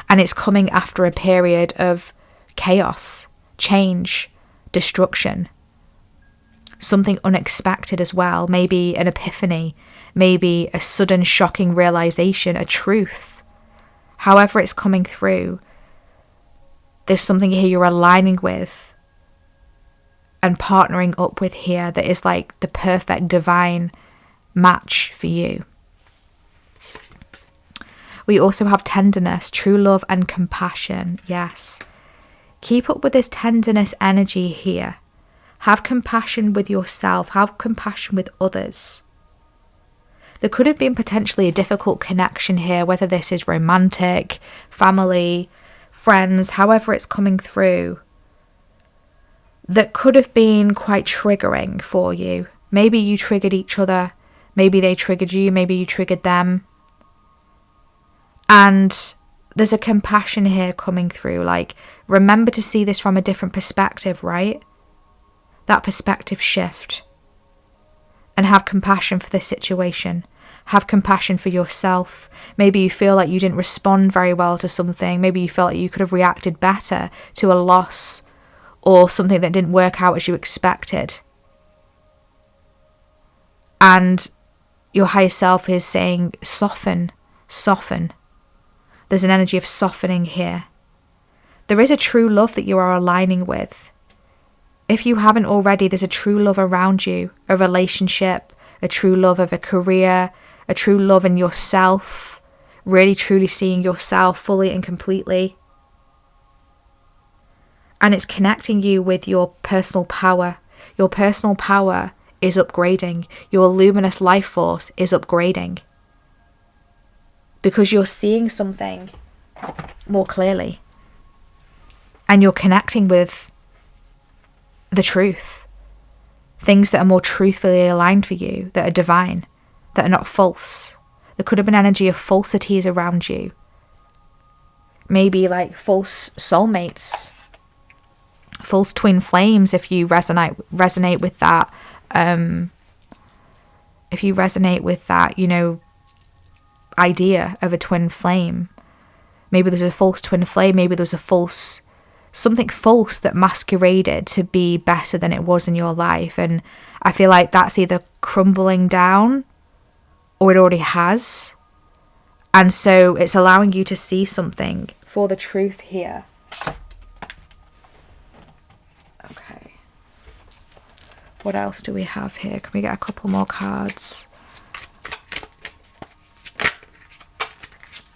And it's coming after a period of chaos, change, destruction. Something unexpected as well. Maybe an epiphany. Maybe a sudden shocking realization, a truth. However it's coming through, there's something here you're aligning with and partnering up with here that is like the perfect divine match for you. We also have tenderness, true love and compassion. Yes. Keep up with this tenderness energy here. Have compassion with yourself. Have compassion with others. There could have been potentially a difficult connection here, whether this is romantic, family, friends, however it's coming through, that could have been quite triggering for you. Maybe you triggered each other. Maybe they triggered you. Maybe you triggered them. And there's a compassion here coming through. Like, remember to see this from a different perspective, right? That perspective shift. And have compassion for this situation. Have compassion for yourself. Maybe you feel like you didn't respond very well to something. Maybe you felt like you could have reacted better to a loss or something that didn't work out as you expected. And your higher self is saying, soften, soften. There's an energy of softening here. There is a true love that you are aligning with. If you haven't already, there's a true love around you, a relationship, a true love of a career, a true love in yourself, really truly seeing yourself fully and completely. And it's connecting you with your personal power. Your personal power is upgrading. Your luminous life force is upgrading. Because you're seeing something more clearly. And you're connecting with the truth. Things that are more truthfully aligned for you, that are divine, that are not false. There could have been energy of falsities around you. Maybe like false soulmates, false twin flames, if you resonate with that. If you resonate with that, idea of a twin flame. Maybe there's a false twin flame, maybe there's something false that masqueraded to be better than it was in your life. And I feel like that's either crumbling down or it already has. And so it's allowing you to see something for the truth here. Okay. What else do we have here? Can we get a couple more cards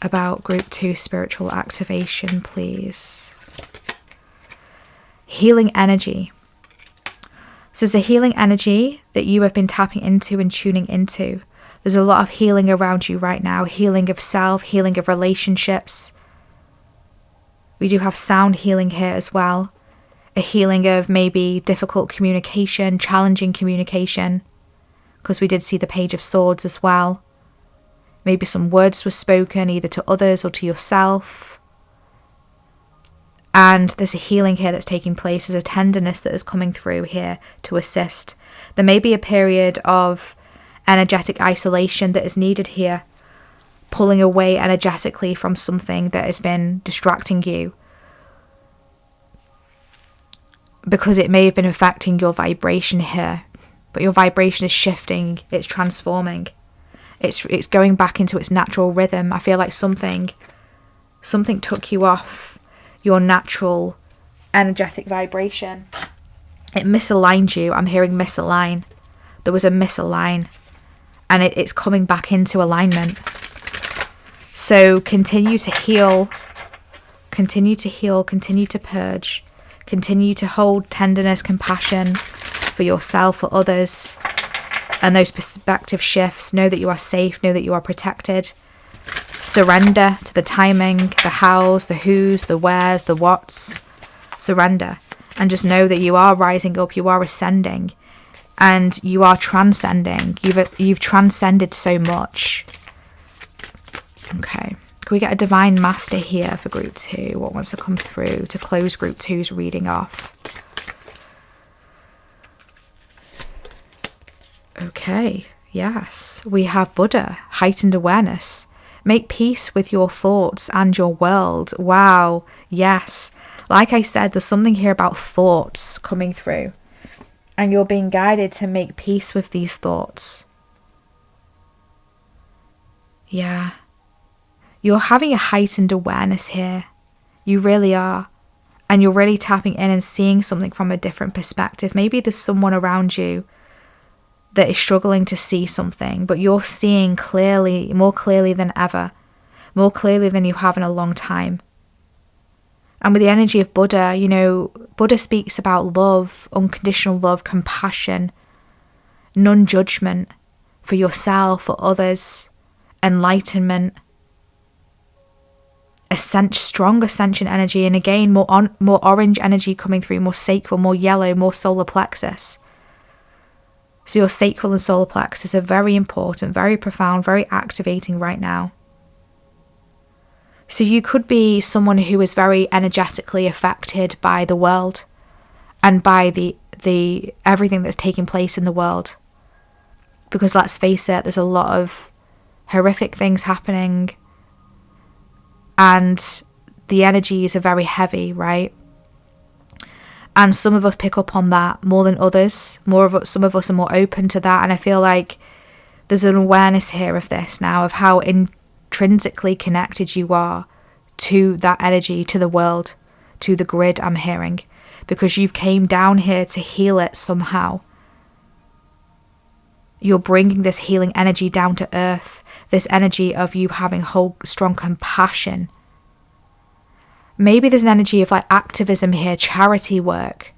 about Group 2 spiritual activation, please? Healing energy. So there's a healing energy that you have been tapping into and tuning into. There's a lot of healing around you right now. Healing of self, healing of relationships. We do have sound healing here as well. a healing of maybe difficult communication, challenging communication, because we did see the Page of Swords as well. Maybe some words were spoken either to others or to yourself. And there's a healing here that's taking place. There's a tenderness that is coming through here to assist. There may be a period of energetic isolation that is needed here, pulling away energetically from something that has been distracting you, because it may have been affecting your vibration here. But your vibration is shifting, it's transforming, it's going back into its natural rhythm. I feel like something took you off your natural energetic vibration. It misaligned you. I'm hearing misalign. There was a misalign, and it's coming back into alignment. So continue to heal, continue to purge, continue to hold tenderness, compassion for yourself, for others, and those perspective shifts. Know that you are safe, know that you are protected. Surrender to the timing, the hows, the whos, the wheres, the whats. Surrender, and just know that you are rising up, you are ascending, and you are transcending. You've transcended so much. Okay, can we get a Divine Master here for Group 2? What wants to come through to close Group 2's reading off? Okay, yes, we have Buddha, heightened awareness. Make peace with your thoughts and your world. Wow, yes. Like I said, there's something here about thoughts coming through, and you're being guided to make peace with these thoughts. Yeah. You're having a heightened awareness here. You really are. And you're really tapping in and seeing something from a different perspective. Maybe there's someone around you that is struggling to see something, but you're seeing clearly, more clearly than ever, more clearly than you have in a long time. And with the energy of Buddha, you know, Buddha speaks about love, unconditional love, compassion, non-judgment for yourself, for others, enlightenment, strong ascension energy, and again, more orange energy coming through, more sacral, more yellow, more solar plexus. So your sacral and solar plexus are very important, very profound, very activating right now. So you could be someone who is very energetically affected by the world and by the everything that's taking place in the world. Because let's face it, there's a lot of horrific things happening, and the energies are very heavy, right? And some of us pick up on that more than others. Some of us are more open to that. And I feel like there's an awareness here of this now, of how intrinsically connected you are to that energy, to the world, to the grid, I'm hearing. Because you've came down here to heal it somehow. You're bringing this healing energy down to earth. This energy of you having whole, strong compassion. Maybe there's an energy of like activism here, charity work,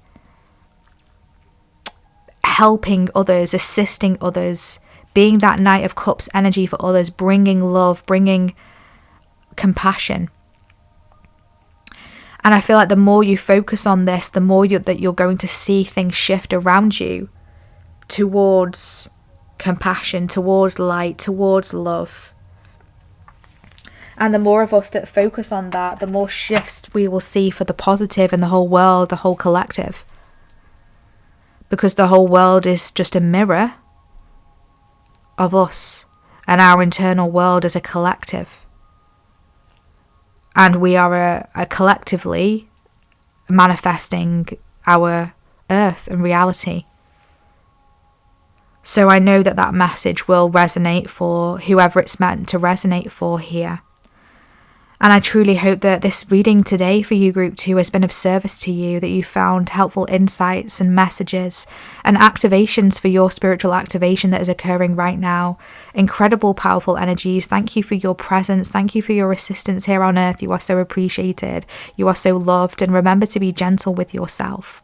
helping others, assisting others, being that Knight of Cups energy for others, bringing love, bringing compassion. And I feel like the more you focus on this, the more that you're going to see things shift around you towards compassion, towards light, towards love. And the more of us that focus on that, the more shifts we will see for the positive in the whole world, the whole collective. Because the whole world is just a mirror of us and our internal world as a collective. And we are a collectively manifesting our earth and reality. So I know that that message will resonate for whoever it's meant to resonate for here. And I truly hope that this reading today for you, Group 2, has been of service to you, that you found helpful insights and messages and activations for your spiritual activation that is occurring right now. Incredible, powerful energies. Thank you for your presence. Thank you for your assistance here on earth. You are so appreciated. You are so loved. And remember to be gentle with yourself.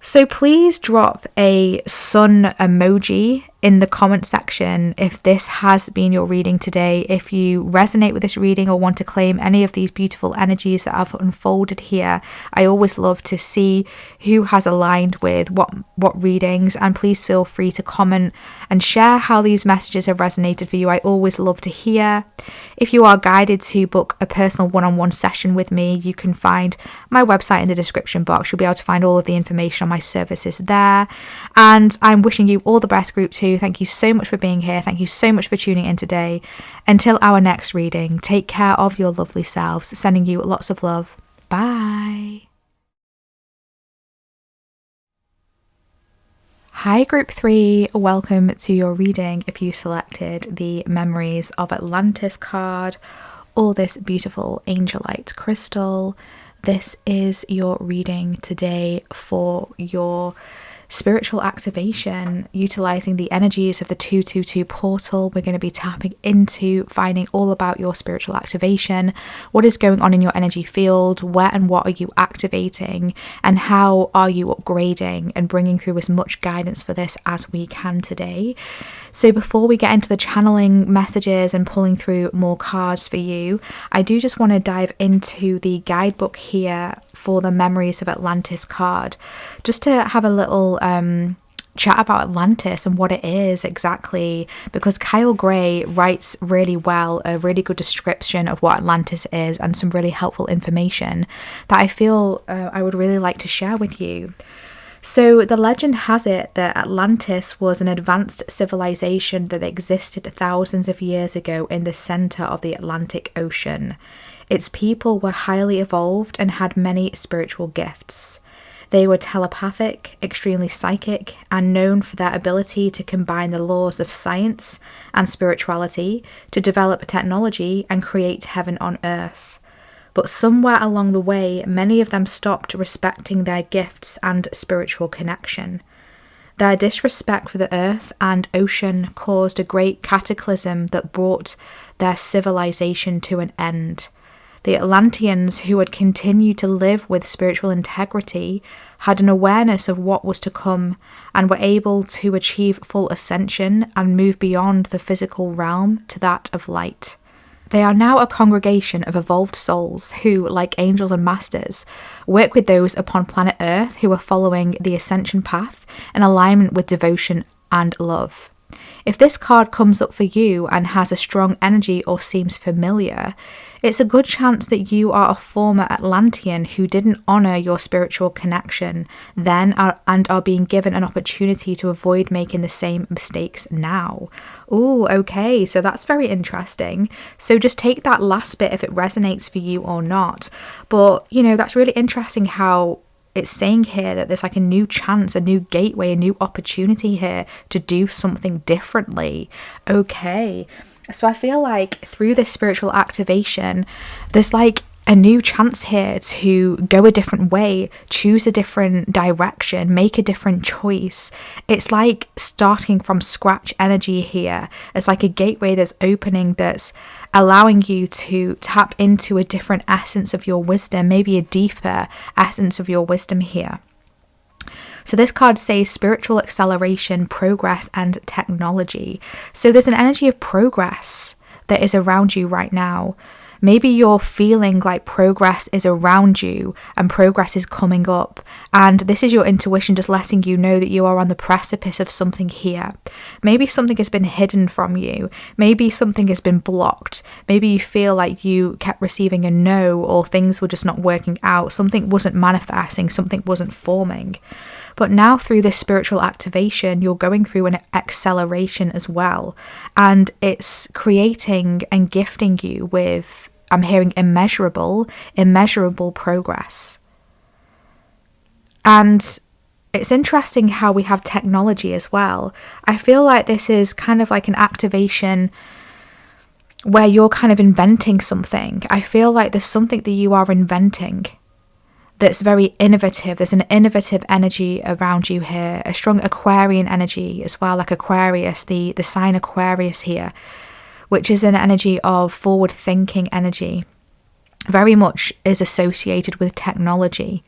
So please drop a sun emoji in the comment section if this has been your reading today, if you resonate with this reading or want to claim any of these beautiful energies that have unfolded here. I always love to see who has aligned with what readings, and please feel free to comment and share how these messages have resonated for you. I always love to hear. If you are guided to book a personal one-on-one session with me, you can find my website in the description box. You'll be able to find all of the information on my services there. And I'm wishing you all the best, group 2. Thank you so much for being here. Thank you so much for tuning in today. Until our next reading, take care of your lovely selves. Sending you lots of love. Bye. Hi group 3, welcome to your reading if you selected the Memories of Atlantis card or this beautiful angelite crystal. This is your reading today for your spiritual activation, utilizing the energies of the 222 portal. We're going to be tapping into finding all about your spiritual activation, what is going on in your energy field, where and what are you activating, and how are you upgrading and bringing through as much guidance for this as we can today. So before we get into the channeling messages and pulling through more cards for you, I do just want to dive into the guidebook here for the Memories of Atlantis card, just to have a little chat about Atlantis and what it is exactly, because Kyle Gray writes really well, a really good description of what Atlantis is and some really helpful information that I feel I would really like to share with you. So the legend has it that Atlantis was an advanced civilization that existed thousands of years ago in the center of the Atlantic Ocean. Its people were highly evolved and had many spiritual gifts. They were telepathic, extremely psychic, and known for their ability to combine the laws of science and spirituality to develop technology and create heaven on earth. But somewhere along the way, many of them stopped respecting their gifts and spiritual connection. Their disrespect for the earth and ocean caused a great cataclysm that brought their civilization to an end. The Atlanteans, who had continued to live with spiritual integrity, had an awareness of what was to come and were able to achieve full ascension and move beyond the physical realm to that of light. They are now a congregation of evolved souls who, like angels and masters, work with those upon planet Earth who are following the ascension path in alignment with devotion and love. If this card comes up for you and has a strong energy or seems familiar, it's a good chance that you are a former Atlantean who didn't honour your spiritual connection then and are being given an opportunity to avoid making the same mistakes now. Ooh, okay, so that's very interesting. So just take that last bit if it resonates for you or not. But, you know, that's really interesting how it's saying here that there's like a new chance, a new gateway, a new opportunity here to do something differently. Okay. So I feel like through this spiritual activation, there's like a new chance here to go a different way, choose a different direction, make a different choice. It's like starting from scratch energy here. It's like a gateway that's opening, that's allowing you to tap into a different essence of your wisdom, maybe a deeper essence of your wisdom here. So this card says spiritual acceleration, progress, and technology. So there's an energy of progress that is around you right now. Maybe you're feeling like progress is around you and progress is coming up, and this is your intuition just letting you know that you are on the precipice of something here. Maybe something has been hidden from you. Maybe something has been blocked. Maybe you feel like you kept receiving a no, or things were just not working out. Something wasn't manifesting, something wasn't forming. But now through this spiritual activation, you're going through an acceleration as well. And it's creating and gifting you with, I'm hearing immeasurable progress. And it's interesting how we have technology as well. I feel like this is kind of like an activation where you're kind of inventing something. I feel like there's something that you are inventing that's very innovative. There's an innovative energy around you here, a strong Aquarian energy as well, like Aquarius, the sign Aquarius here, which is an energy of forward-thinking energy, very much is associated with technology.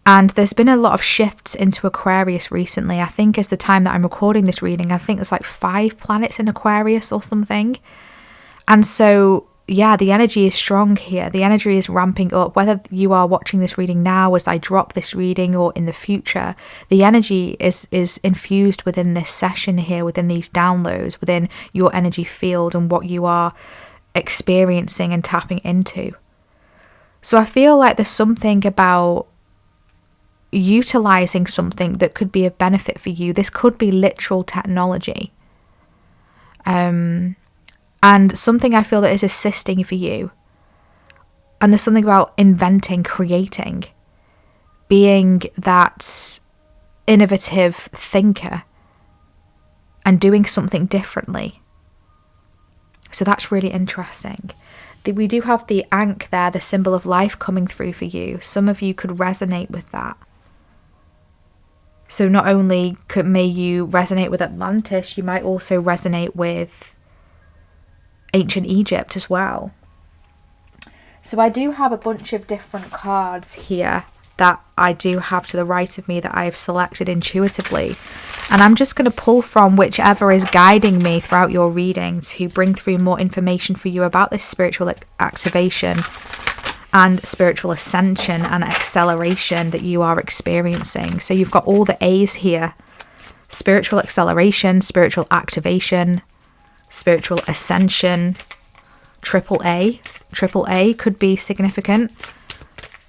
And there's been a lot of shifts into Aquarius recently. I think as the time that I'm recording this reading, I think there's like 5 planets in Aquarius or something. And so, yeah, the energy is strong here. The energy is ramping up. Whether you are watching this reading now as I drop this reading or in the future, the energy is infused within this session here, within these downloads, within your energy field and what you are experiencing and tapping into. So I feel like there's something about utilizing something that could be of benefit for you. This could be literal technology. And something I feel that is assisting for you. And there's something about inventing, creating, being that innovative thinker and doing something differently. So that's really interesting. We do have the Ankh there, the symbol of life coming through for you. Some of you could resonate with that. So not only may you resonate with Atlantis, you might also resonate with ancient Egypt as well. So I do have a bunch of different cards here that I do have to the right of me that I have selected intuitively. And I'm just going to pull from whichever is guiding me throughout your reading to bring through more information for you about this spiritual activation and spiritual ascension and acceleration that you are experiencing. So you've got all the A's here: spiritual acceleration, spiritual activation, spiritual ascension, triple A. Triple A could be significant.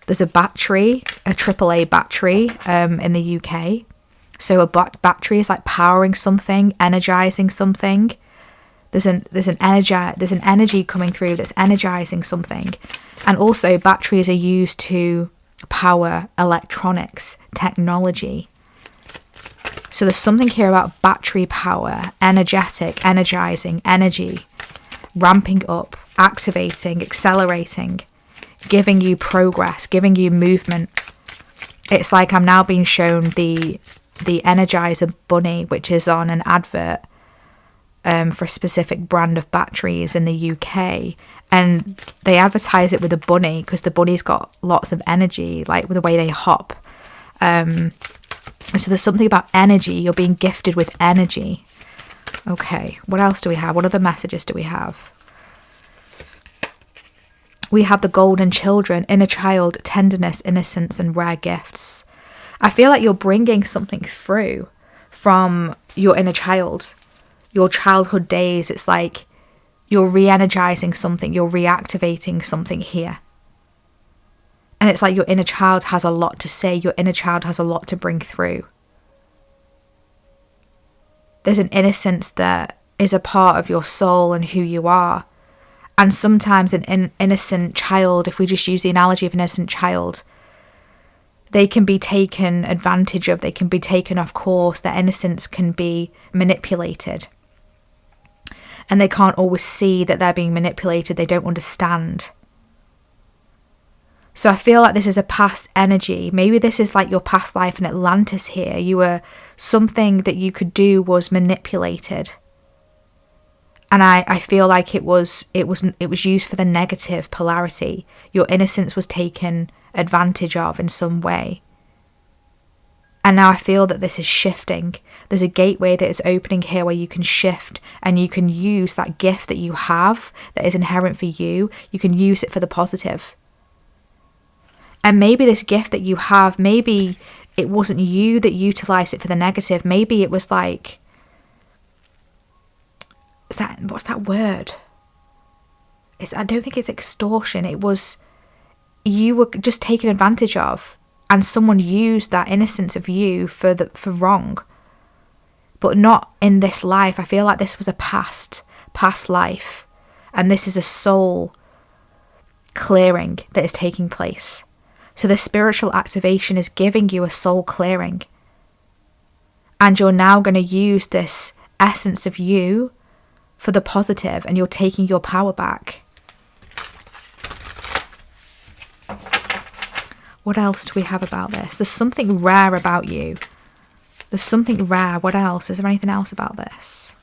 There's a battery, a AAA battery in the UK. So a battery is like powering something, energizing something. There's an energy coming through that's energizing something. And also batteries are used to power electronics, technology. So there's something here about battery power, energetic, energizing, energy, ramping up, activating, accelerating, giving you progress, giving you movement. It's like I'm now being shown the Energizer bunny, which is on an advert for a specific brand of batteries in the UK, and they advertise it with a bunny because the bunny's got lots of energy, like with the way they hop. So there's something about energy. You're being gifted with energy. Okay, what else do we have? What other messages do we have? We have the golden children, inner child, tenderness, innocence, and rare gifts. I feel like you're bringing something through from your inner child, your childhood days. It's like you're re-energizing something, you're reactivating something here. And it's like your inner child has a lot to say, your inner child has a lot to bring through. There's an innocence that is a part of your soul and who you are. And sometimes an innocent child, if we just use the analogy of an innocent child, they can be taken advantage of, they can be taken off course, their innocence can be manipulated. And they can't always see that they're being manipulated, they don't understand. So I feel like this is a past energy. Maybe this is like your past life in Atlantis here. You were, something that you could do was manipulated. And I feel like it was used for the negative polarity. Your innocence was taken advantage of in some way. And now I feel that this is shifting. There's a gateway that is opening here where you can shift and you can use that gift that you have that is inherent for you. You can use it for the positive. And maybe this gift that you have, maybe it wasn't you that utilized it for the negative. Maybe it was like, what's that word? I don't think it's extortion. It was, you were just taken advantage of and someone used that innocence of you for wrong. But not in this life. I feel like this was a past life. And this is a soul clearing that is taking place. So the spiritual activation is giving you a soul clearing. And you're now going to use this essence of you for the positive, and you're taking your power back. What else do we have about this? There's something rare about you. There's something rare. What else? Is there anything else about this?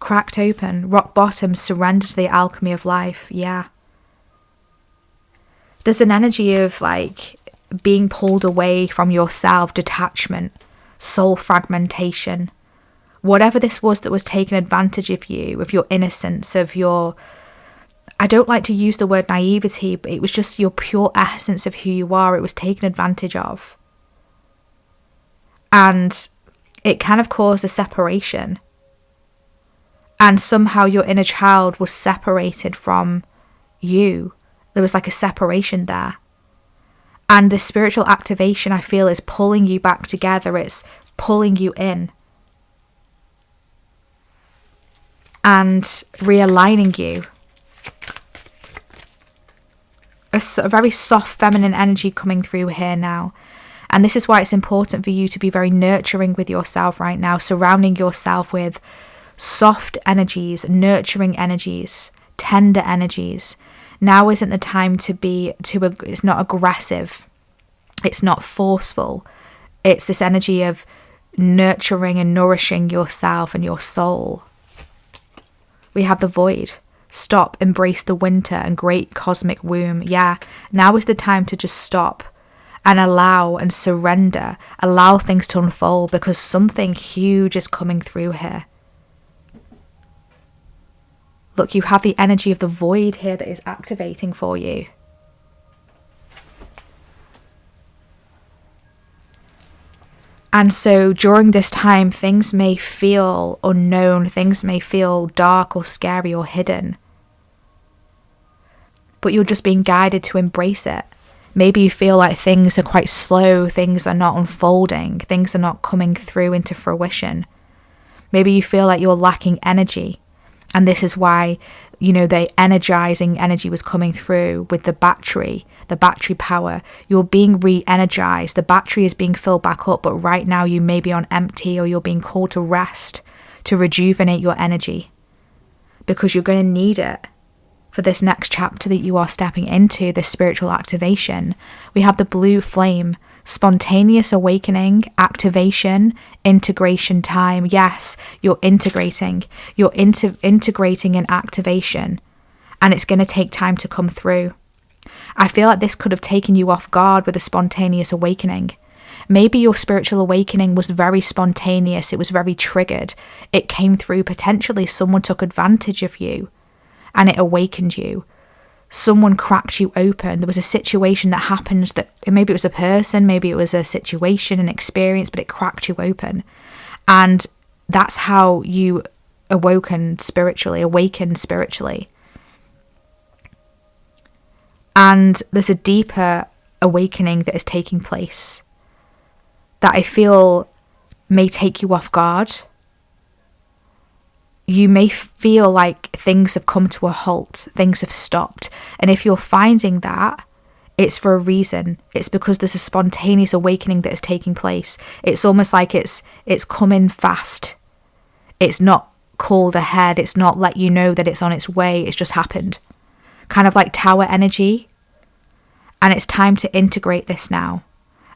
Cracked open, rock bottom, surrender to the alchemy of life. Yeah. There's an energy of like being pulled away from yourself, detachment, soul fragmentation. Whatever this was that was taking advantage of you, of your innocence, of your, I don't like to use the word naivety, but it was just your pure essence of who you are. It was taken advantage of. And it kind of caused a separation. And somehow your inner child was separated from you. There was like a separation there. And the spiritual activation, I feel, is pulling you back together. It's pulling you in. And realigning you. A very soft feminine energy coming through here now. And this is why it's important for you to be very nurturing with yourself right now, surrounding yourself with soft energies, nurturing energies, tender energies. Now isn't the time to be it's not aggressive, it's not forceful. It's this energy of nurturing and nourishing yourself and your soul. We have the void. Stop, embrace the winter and great cosmic womb. Yeah, now is the time to just stop and allow and surrender, allow things to unfold, because something huge is coming through here. Look, you have the energy of the void here that is activating for you. And so during this time, things may feel unknown, things may feel dark or scary or hidden. But you're just being guided to embrace it. Maybe you feel like things are quite slow, things are not unfolding, things are not coming through into fruition. Maybe you feel like you're lacking energy. And this is why, the energizing energy was coming through with the battery power. You're being re-energized. The battery is being filled back up, but right now you may be on empty, or you're being called to rest, to rejuvenate your energy, because you're going to need it for this next chapter that you are stepping into, this spiritual activation. We have the blue flame, spontaneous awakening, activation, integration time. Yes, you're integrating. You're integrating in activation, and it's going to take time to come through. I feel like this could have taken you off guard with a spontaneous awakening. Maybe your spiritual awakening was very spontaneous. It was very triggered. It came through. Potentially someone took advantage of you and it awakened you. Someone cracked you open. There was a situation that happened that maybe it was a person, maybe it was a situation, an experience, but it cracked you open. And that's how you awakened spiritually. And there's a deeper awakening that is taking place that I feel may take you off guard. You may feel like things have come to a halt, things have stopped. And if you're finding that, it's for a reason. It's because there's a spontaneous awakening that is taking place. It's almost like it's coming fast. It's not called ahead. It's not let you know that it's on its way. It's just happened. Kind of like tower energy. And it's time to integrate this now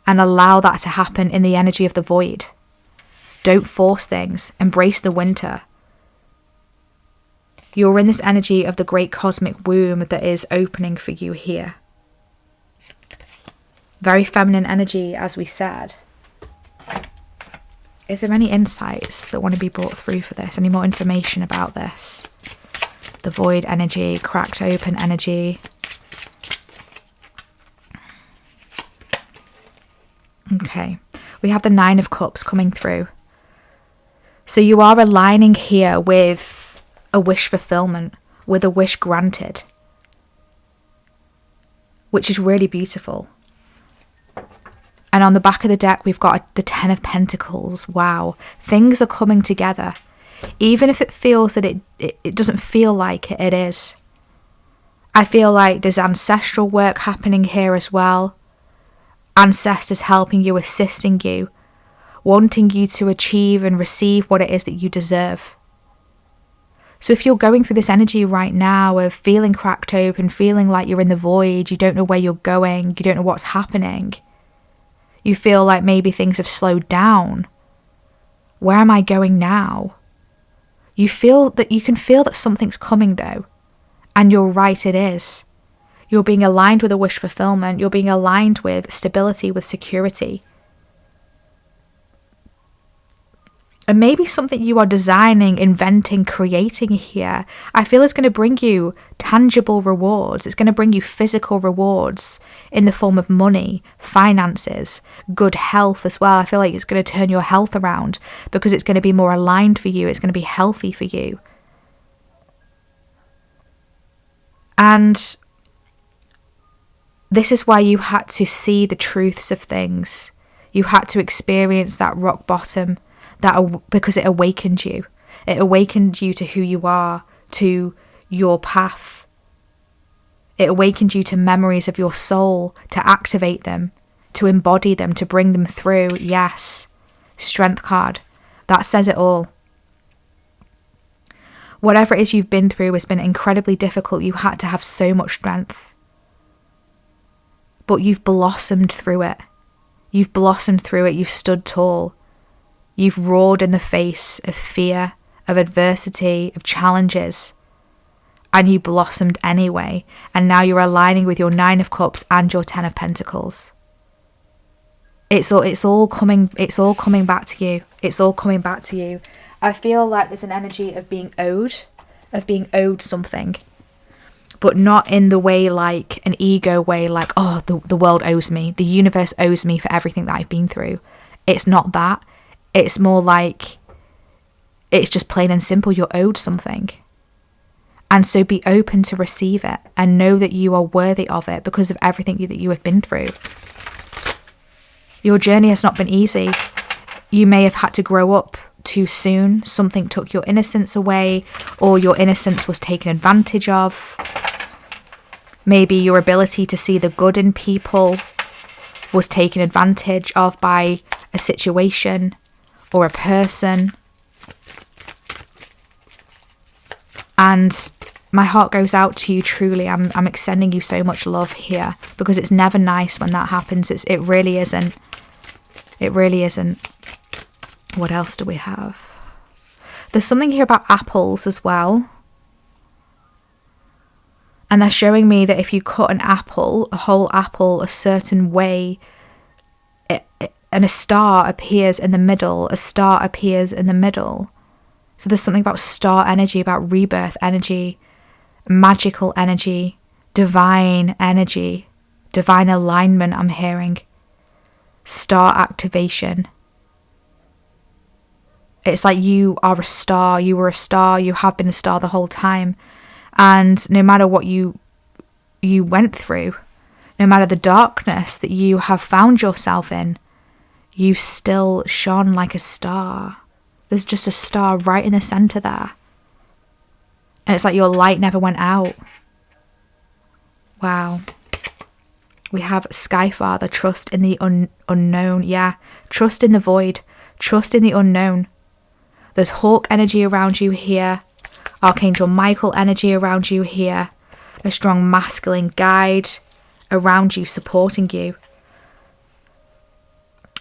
and allow that to happen in the energy of the void. Don't force things. Embrace the winter. You're in this energy of the great cosmic womb that is opening for you here. Very feminine energy, as we said. Is there any insights that want to be brought through for this? Any more information about this? The void energy, cracked open energy. Okay, we have the 9 of Cups coming through. So you are aligning here with a wish fulfillment, with a wish granted, which is really beautiful. And on the back of the deck, we've got the 10 of Pentacles. Wow, things are coming together. Even if it feels that it doesn't feel like it is. I feel like there's ancestral work happening here as well. Ancestors helping you, assisting you, wanting you to achieve and receive what it is that you deserve. So if you're going through this energy right now of feeling cracked open, feeling like you're in the void, you don't know where you're going, you don't know what's happening, you feel like maybe things have slowed down. Where am I going now? You can feel that something's coming though. And you're right, it is. You're being aligned with a wish fulfillment. You're being aligned with stability, with security. And maybe something you are designing, inventing, creating here, I feel is going to bring you tangible rewards. It's going to bring you physical rewards in the form of money, finances, good health as well. I feel like it's going to turn your health around because it's going to be more aligned for you. It's going to be healthy for you. And this is why you had to see the truths of things. You had to experience that rock bottom. Because it awakened you. It awakened you to who you are, to your path. It awakened you to memories of your soul, to activate them, to embody them, to bring them through. Yes, Strength card. That says it all. Whatever it is you've been through has been incredibly difficult. You had to have so much strength. But you've blossomed through it. You've blossomed through it. You've stood tall. You've roared in the face of fear, of adversity, of challenges, and you blossomed anyway. And now you're aligning with your 9 of Cups and your 10 of Pentacles. It's all coming back to you. It's all coming back to you. I feel like there's an energy of being owed something, but not in the way like an ego way, like, oh, the world owes me, the universe owes me for everything that I've been through. It's not that. It's more like, it's just plain and simple, you're owed something. And so be open to receive it and know that you are worthy of it because of everything that you have been through. Your journey has not been easy. You may have had to grow up too soon. Something took your innocence away, or your innocence was taken advantage of. Maybe your ability to see the good in people was taken advantage of by a situation or a person. And my heart goes out to you truly. I'm extending you so much love here because it's never nice when that happens. It really isn't. It really isn't. What else do we have? There's something here about apples as well. And they're showing me that if you cut an apple, a whole apple, a certain way, and a star appears in the middle. A star appears in the middle. So there's something about star energy, about rebirth energy, magical energy, divine energy, divine alignment I'm hearing. Star activation. It's like you are a star, you were a star, you have been a star the whole time. And no matter what you went through, no matter the darkness that you have found yourself in, you still shone like a star. There's just a star right in the center there. And it's like your light never went out. Wow. We have Skyfather, trust in the unknown. Yeah, trust in the void. Trust in the unknown. There's Hawk energy around you here. Archangel Michael energy around you here. A strong masculine guide around you, supporting you.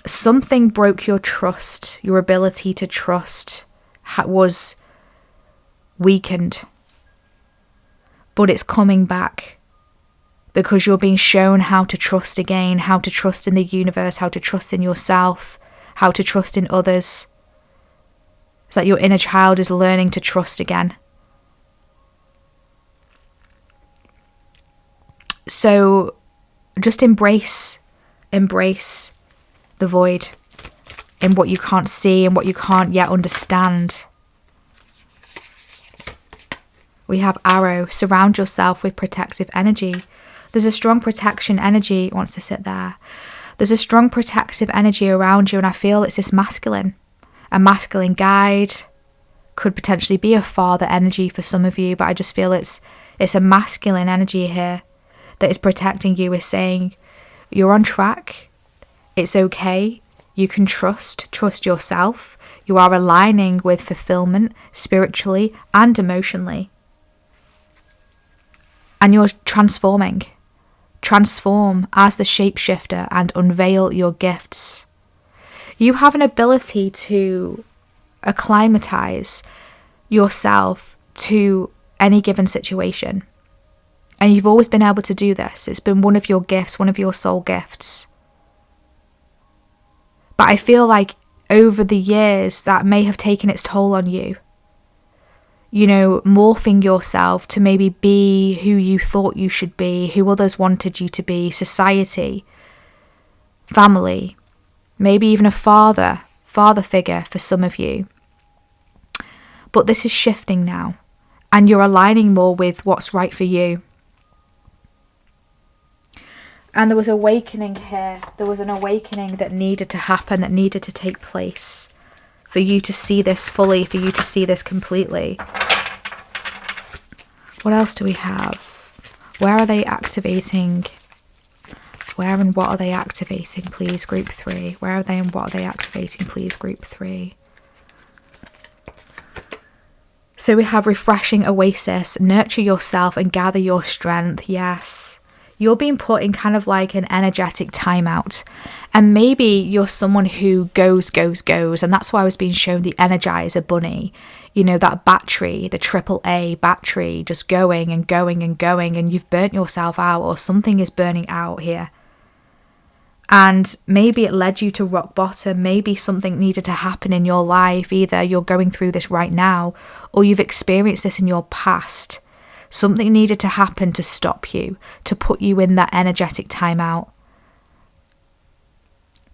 Something broke your trust. Your ability to trust was weakened. But it's coming back. Because you're being shown how to trust again. How to trust in the universe. How to trust in yourself. How to trust in others. It's like your inner child is learning to trust again. So just embrace the void in what you can't see and what you can't yet understand. We have Arrow. Surround yourself with protective energy. There's a strong protection energy wants to sit there. There's a strong protective energy around you, and I feel it's this masculine. A masculine guide. Could potentially be a father energy for some of you, but I just feel it's a masculine energy here that is protecting you, is saying you're on track. It's okay. You can trust yourself. You are aligning with fulfillment spiritually and emotionally. And you're transforming. Transform as the shapeshifter and unveil your gifts. You have an ability to acclimatize yourself to any given situation. And you've always been able to do this. It's been one of your gifts, one of your soul gifts. But I feel like over the years that may have taken its toll on you. You know, morphing yourself to maybe be who you thought you should be, who others wanted you to be, society, family, maybe even a father figure for some of you. But this is shifting now, and you're aligning more with what's right for you. And there was awakening here. There was an awakening that needed to happen, that needed to take place for you to see this fully, for you to see this completely. What else do we have? Where are they activating? Where and what are they activating, please, group 3? Where are they and what are they activating, please, group 3? So we have refreshing oasis, nurture yourself and gather your strength. Yes. You're being put in kind of like an energetic timeout. And maybe you're someone who goes. And that's why I was being shown the Energizer bunny. You know, that battery, the AAA battery, just going. And you've burnt yourself out, or something is burning out here. And maybe it led you to rock bottom. Maybe something needed to happen in your life. Either you're going through this right now, or you've experienced this in your past. Something needed to happen to stop you, to put you in that energetic timeout,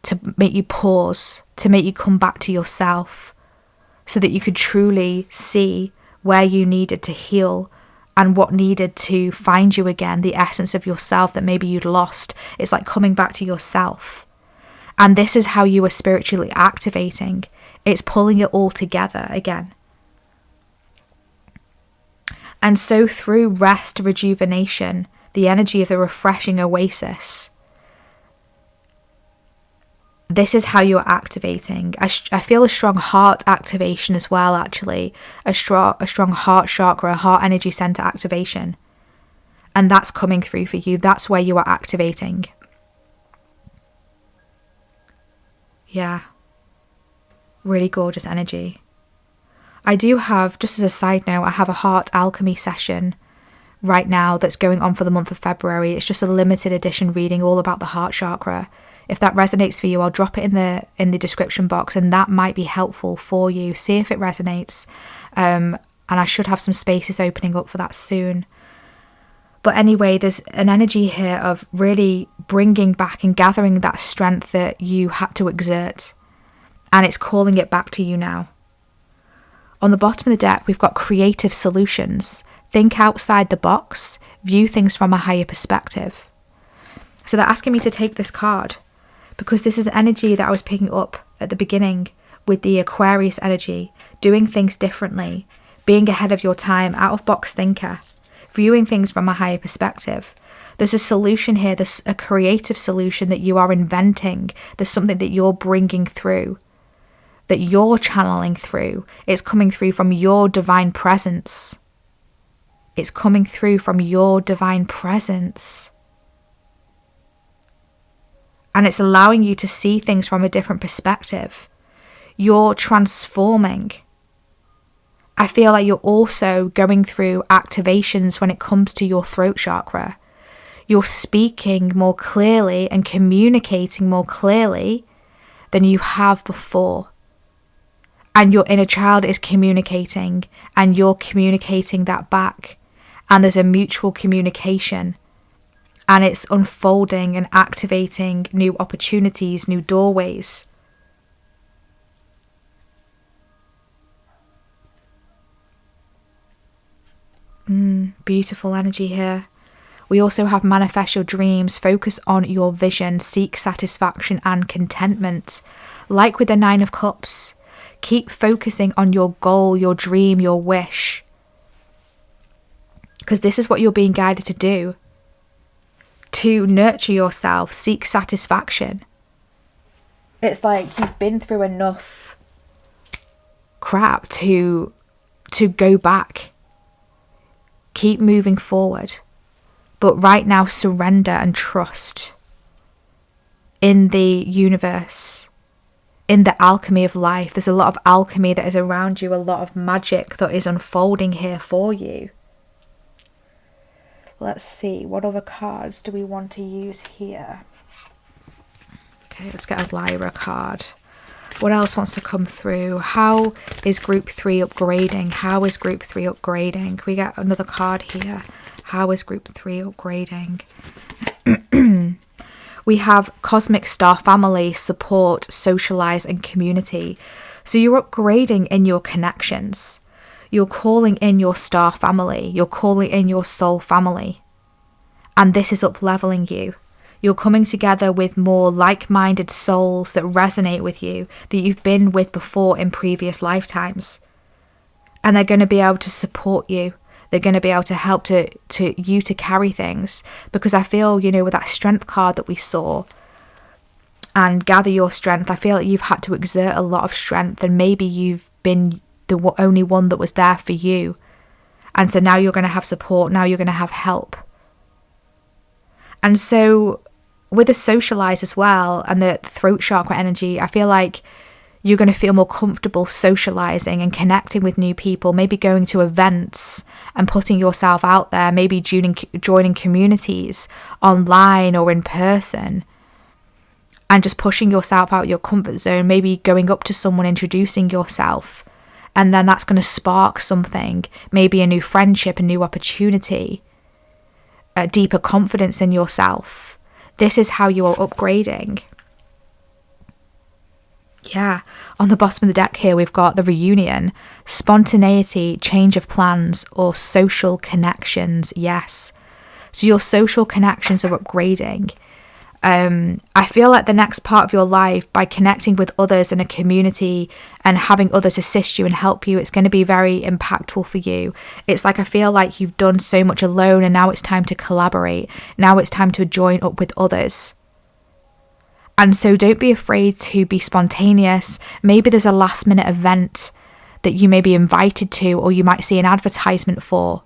to make you pause, to make you come back to yourself, so that you could truly see where you needed to heal and what needed to find you again, the essence of yourself that maybe you'd lost. It's like coming back to yourself. And this is how you are spiritually activating. It's pulling it all together again. And so through rest, rejuvenation, the energy of the refreshing oasis, this is how you're activating. I feel a strong heart activation as well, actually. A strong heart chakra, a heart energy center activation. And that's coming through for you. That's where you are activating. Yeah. Really gorgeous energy. I do have, just as a side note, I have a heart alchemy session right now that's going on for the month of February. It's just a limited edition reading all about the heart chakra. If that resonates for you, I'll drop it in the description box, and that might be helpful for you. See if it resonates. And I should have some spaces opening up for that soon. But anyway, there's an energy here of really bringing back and gathering that strength that you had to exert. And it's calling it back to you now. On the bottom of the deck, we've got creative solutions. Think outside the box, view things from a higher perspective. So they're asking me to take this card because this is energy that I was picking up at the beginning with the Aquarius energy, doing things differently, being ahead of your time, out of box thinker, viewing things from a higher perspective. There's a solution here, there's a creative solution that you are inventing. There's something that you're bringing through, that you're channeling through. It's coming through from your divine presence. It's coming through from your divine presence. And it's allowing you to see things from a different perspective. You're transforming. I feel like you're also going through activations when it comes to your throat chakra. You're speaking more clearly and communicating more clearly than you have before. And your inner child is communicating, and you're communicating that back. And there's a mutual communication. And it's unfolding and activating new opportunities, new doorways. Beautiful energy here. We also have manifest your dreams, focus on your vision, seek satisfaction and contentment. Like with the 9 of Cups, keep focusing on your goal, your dream, your wish. Because this is what you're being guided to do. To nurture yourself, seek satisfaction. It's like you've been through enough crap to go back. Keep moving forward. But right now, surrender and trust in the universe, in the alchemy of life. There's a lot of alchemy that is around you, a lot of magic that is unfolding here for you. Let's see, what other cards do we want to use here? Okay, let's get a Lyra card. What else wants to come through? How is group 3 upgrading? How is group 3 upgrading? Can we get another card here? How is group 3 upgrading? We have cosmic star family, support, socialize, and community. So you're upgrading in your connections. You're calling in your star family. You're calling in your soul family. And this is up-leveling you. You're coming together with more like-minded souls that resonate with you, that you've been with before in previous lifetimes. And they're going to be able to support you. They're going to be able to help you to carry things. Because I feel, you know, with that strength card that we saw, and gather your strength, I feel like you've had to exert a lot of strength, and maybe you've been the only one that was there for you. And so now you're going to have support. Now you're going to have help. And so with the socialize as well, and the throat chakra energy, I feel like you're going to feel more comfortable socializing and connecting with new people, maybe going to events and putting yourself out there, maybe joining communities online or in person, and just pushing yourself out your comfort zone, maybe going up to someone, introducing yourself, and then that's going to spark something, maybe a new friendship, a new opportunity, a deeper confidence in yourself. This is how you are upgrading. Yeah, on the bottom of the deck here, we've got the reunion, spontaneity, change of plans, or social connections. Yes. So your social connections are upgrading. I feel like the next part of your life, by connecting with others in a community and having others assist you and help you, it's going to be very impactful for you. It's like I feel like you've done so much alone, and now it's time to collaborate. Now it's time to join up with others. And so don't be afraid to be spontaneous. Maybe there's a last minute event that you may be invited to, or you might see an advertisement for.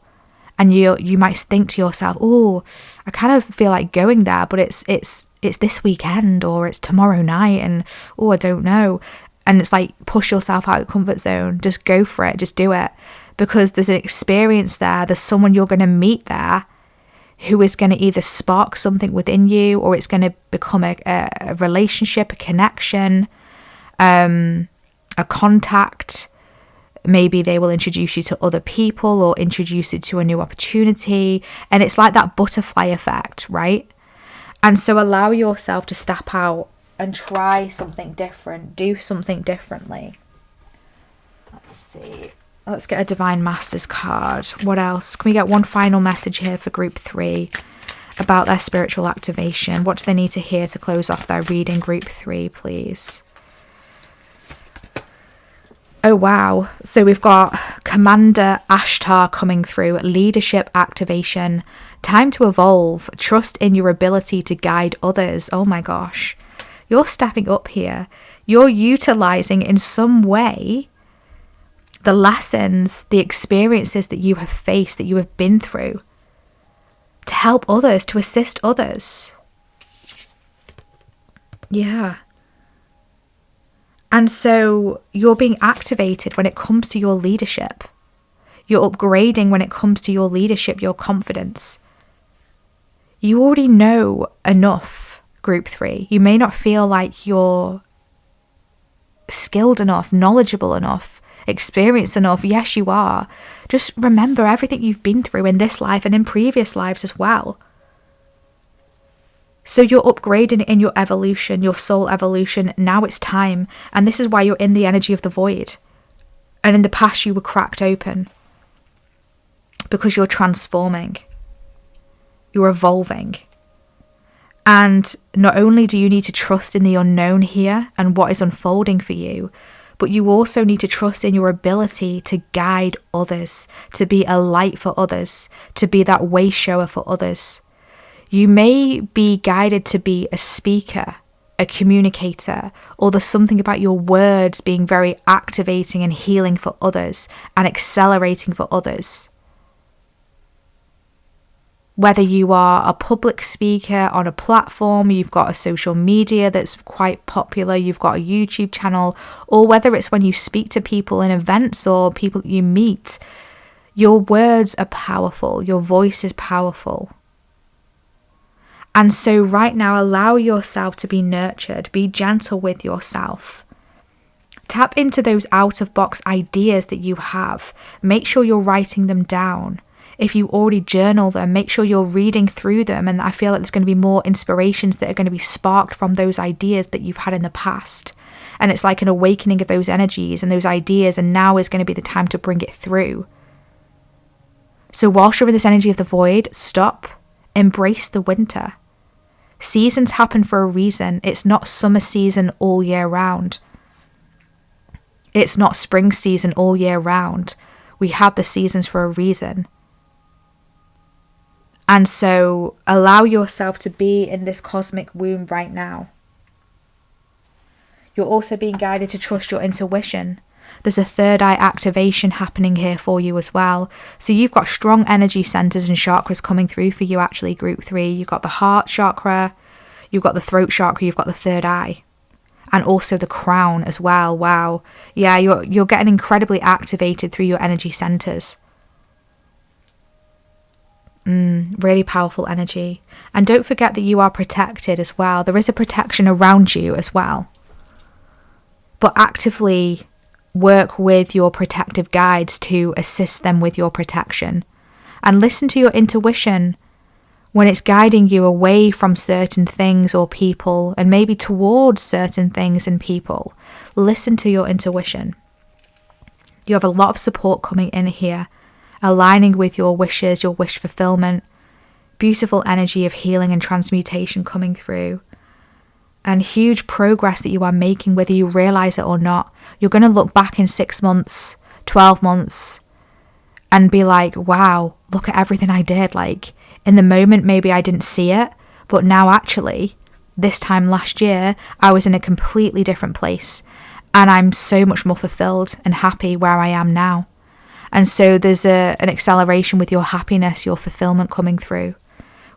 And you might think to yourself, oh, I kind of feel like going there, but it's this weekend, or it's tomorrow night, and oh, I don't know. And it's like, push yourself out of your comfort zone. Just go for it. Just do it. Because there's an experience there. There's someone you're going to meet there who is going to either spark something within you, or it's going to become a relationship, a connection, a contact. Maybe they will introduce you to other people, or introduce you to a new opportunity. And it's like that butterfly effect, right? And so allow yourself to step out and try something different. Do something differently. Let's see. Let's get a Divine Masters card. What else? Can we get one final message here for group 3 about their spiritual activation? What do they need to hear to close off their reading, group 3, please? Oh, wow. So we've got Commander Ashtar coming through. Leadership activation. Time to evolve. Trust in your ability to guide others. Oh my gosh. You're stepping up here. You're utilizing in some way the lessons, the experiences that you have faced, that you have been through, to help others, to assist others. Yeah. And so you're being activated when it comes to your leadership. You're upgrading when it comes to your leadership, your confidence. You already know enough, group 3. You may not feel like you're skilled enough, knowledgeable enough, experienced enough. Yes, you are. Just remember everything you've been through in this life and in previous lives as well. So you're upgrading in your evolution, your soul evolution. Now it's time. And this is why you're in the energy of the void. And in the past you were cracked open. Because you're transforming. You're evolving. And not only do you need to trust in the unknown here and what is unfolding for you, but you also need to trust in your ability to guide others, to be a light for others, to be that way shower for others. You may be guided to be a speaker, a communicator, or there's something about your words being very activating and healing for others and accelerating for others. Whether you are a public speaker on a platform, you've got a social media that's quite popular, you've got a YouTube channel, or whether it's when you speak to people in events or people that you meet, Your words are powerful. Your voice is powerful. And so right now, allow yourself to be nurtured. Be gentle with yourself. Tap into those out-of-box ideas that you have. Make sure you're writing them down. If you already journal them, make sure you're reading through them. And I feel like there's going to be more inspirations that are going to be sparked from those ideas that you've had in the past. And it's like an awakening of those energies and those ideas. And now is going to be the time to bring it through. So whilst you're in this energy of the void, stop. Embrace the winter. Seasons happen for a reason. It's not summer season all year round. It's not spring season all year round. We have the seasons for a reason. And so allow yourself to be in this cosmic womb right now. You're also being guided to trust your intuition. There's a third eye activation happening here for you as well. So you've got strong energy centers and chakras coming through for you actually, group 3. You've got the heart chakra, you've got the throat chakra, you've got the third eye. And also the crown as well. Wow. Yeah, you're getting incredibly activated through your energy centers. Really powerful energy. And don't forget that you are protected as well. There is a protection around you as well. But actively work with your protective guides to assist them with your protection. And listen to your intuition when it's guiding you away from certain things or people, and maybe towards certain things and people. Listen to your intuition. You have a lot of support coming in here, aligning with your wishes, your wish fulfillment. Beautiful energy of healing and transmutation coming through. And huge progress that you are making, whether you realize it or not. You're going to look back in 6 months, 12 months, and be like, wow, look at everything I did. Like, in the moment, maybe I didn't see it, but now actually, this time last year, I was in a completely different place. And I'm so much more fulfilled and happy where I am now. And so there's an acceleration with your happiness, your fulfillment coming through,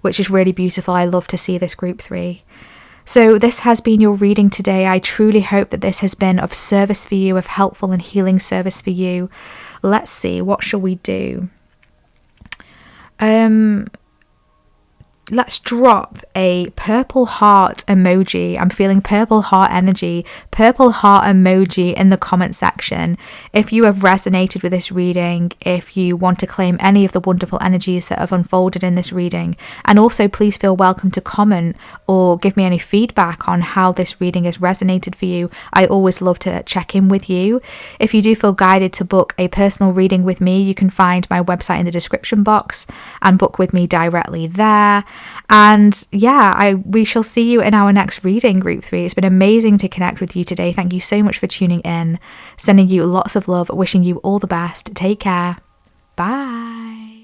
which is really beautiful. I love to see this, group 3. So this has been your reading today. I truly hope that this has been of service for you, of helpful and healing service for you. Let's see, what shall we do? Let's drop a purple heart emoji. I'm feeling purple heart energy, purple heart emoji in the comment section. If you have resonated with this reading, if you want to claim any of the wonderful energies that have unfolded in this reading, and also please feel welcome to comment or give me any feedback on how this reading has resonated for you. I always love to check in with you. If you do feel guided to book a personal reading with me, you can find my website in the description box and book with me directly there. And yeah, we shall see you in our next reading, group 3. It's been amazing to connect with you today. Thank you so much for tuning in. Sending you lots of love, wishing you all the best. Take care. Bye.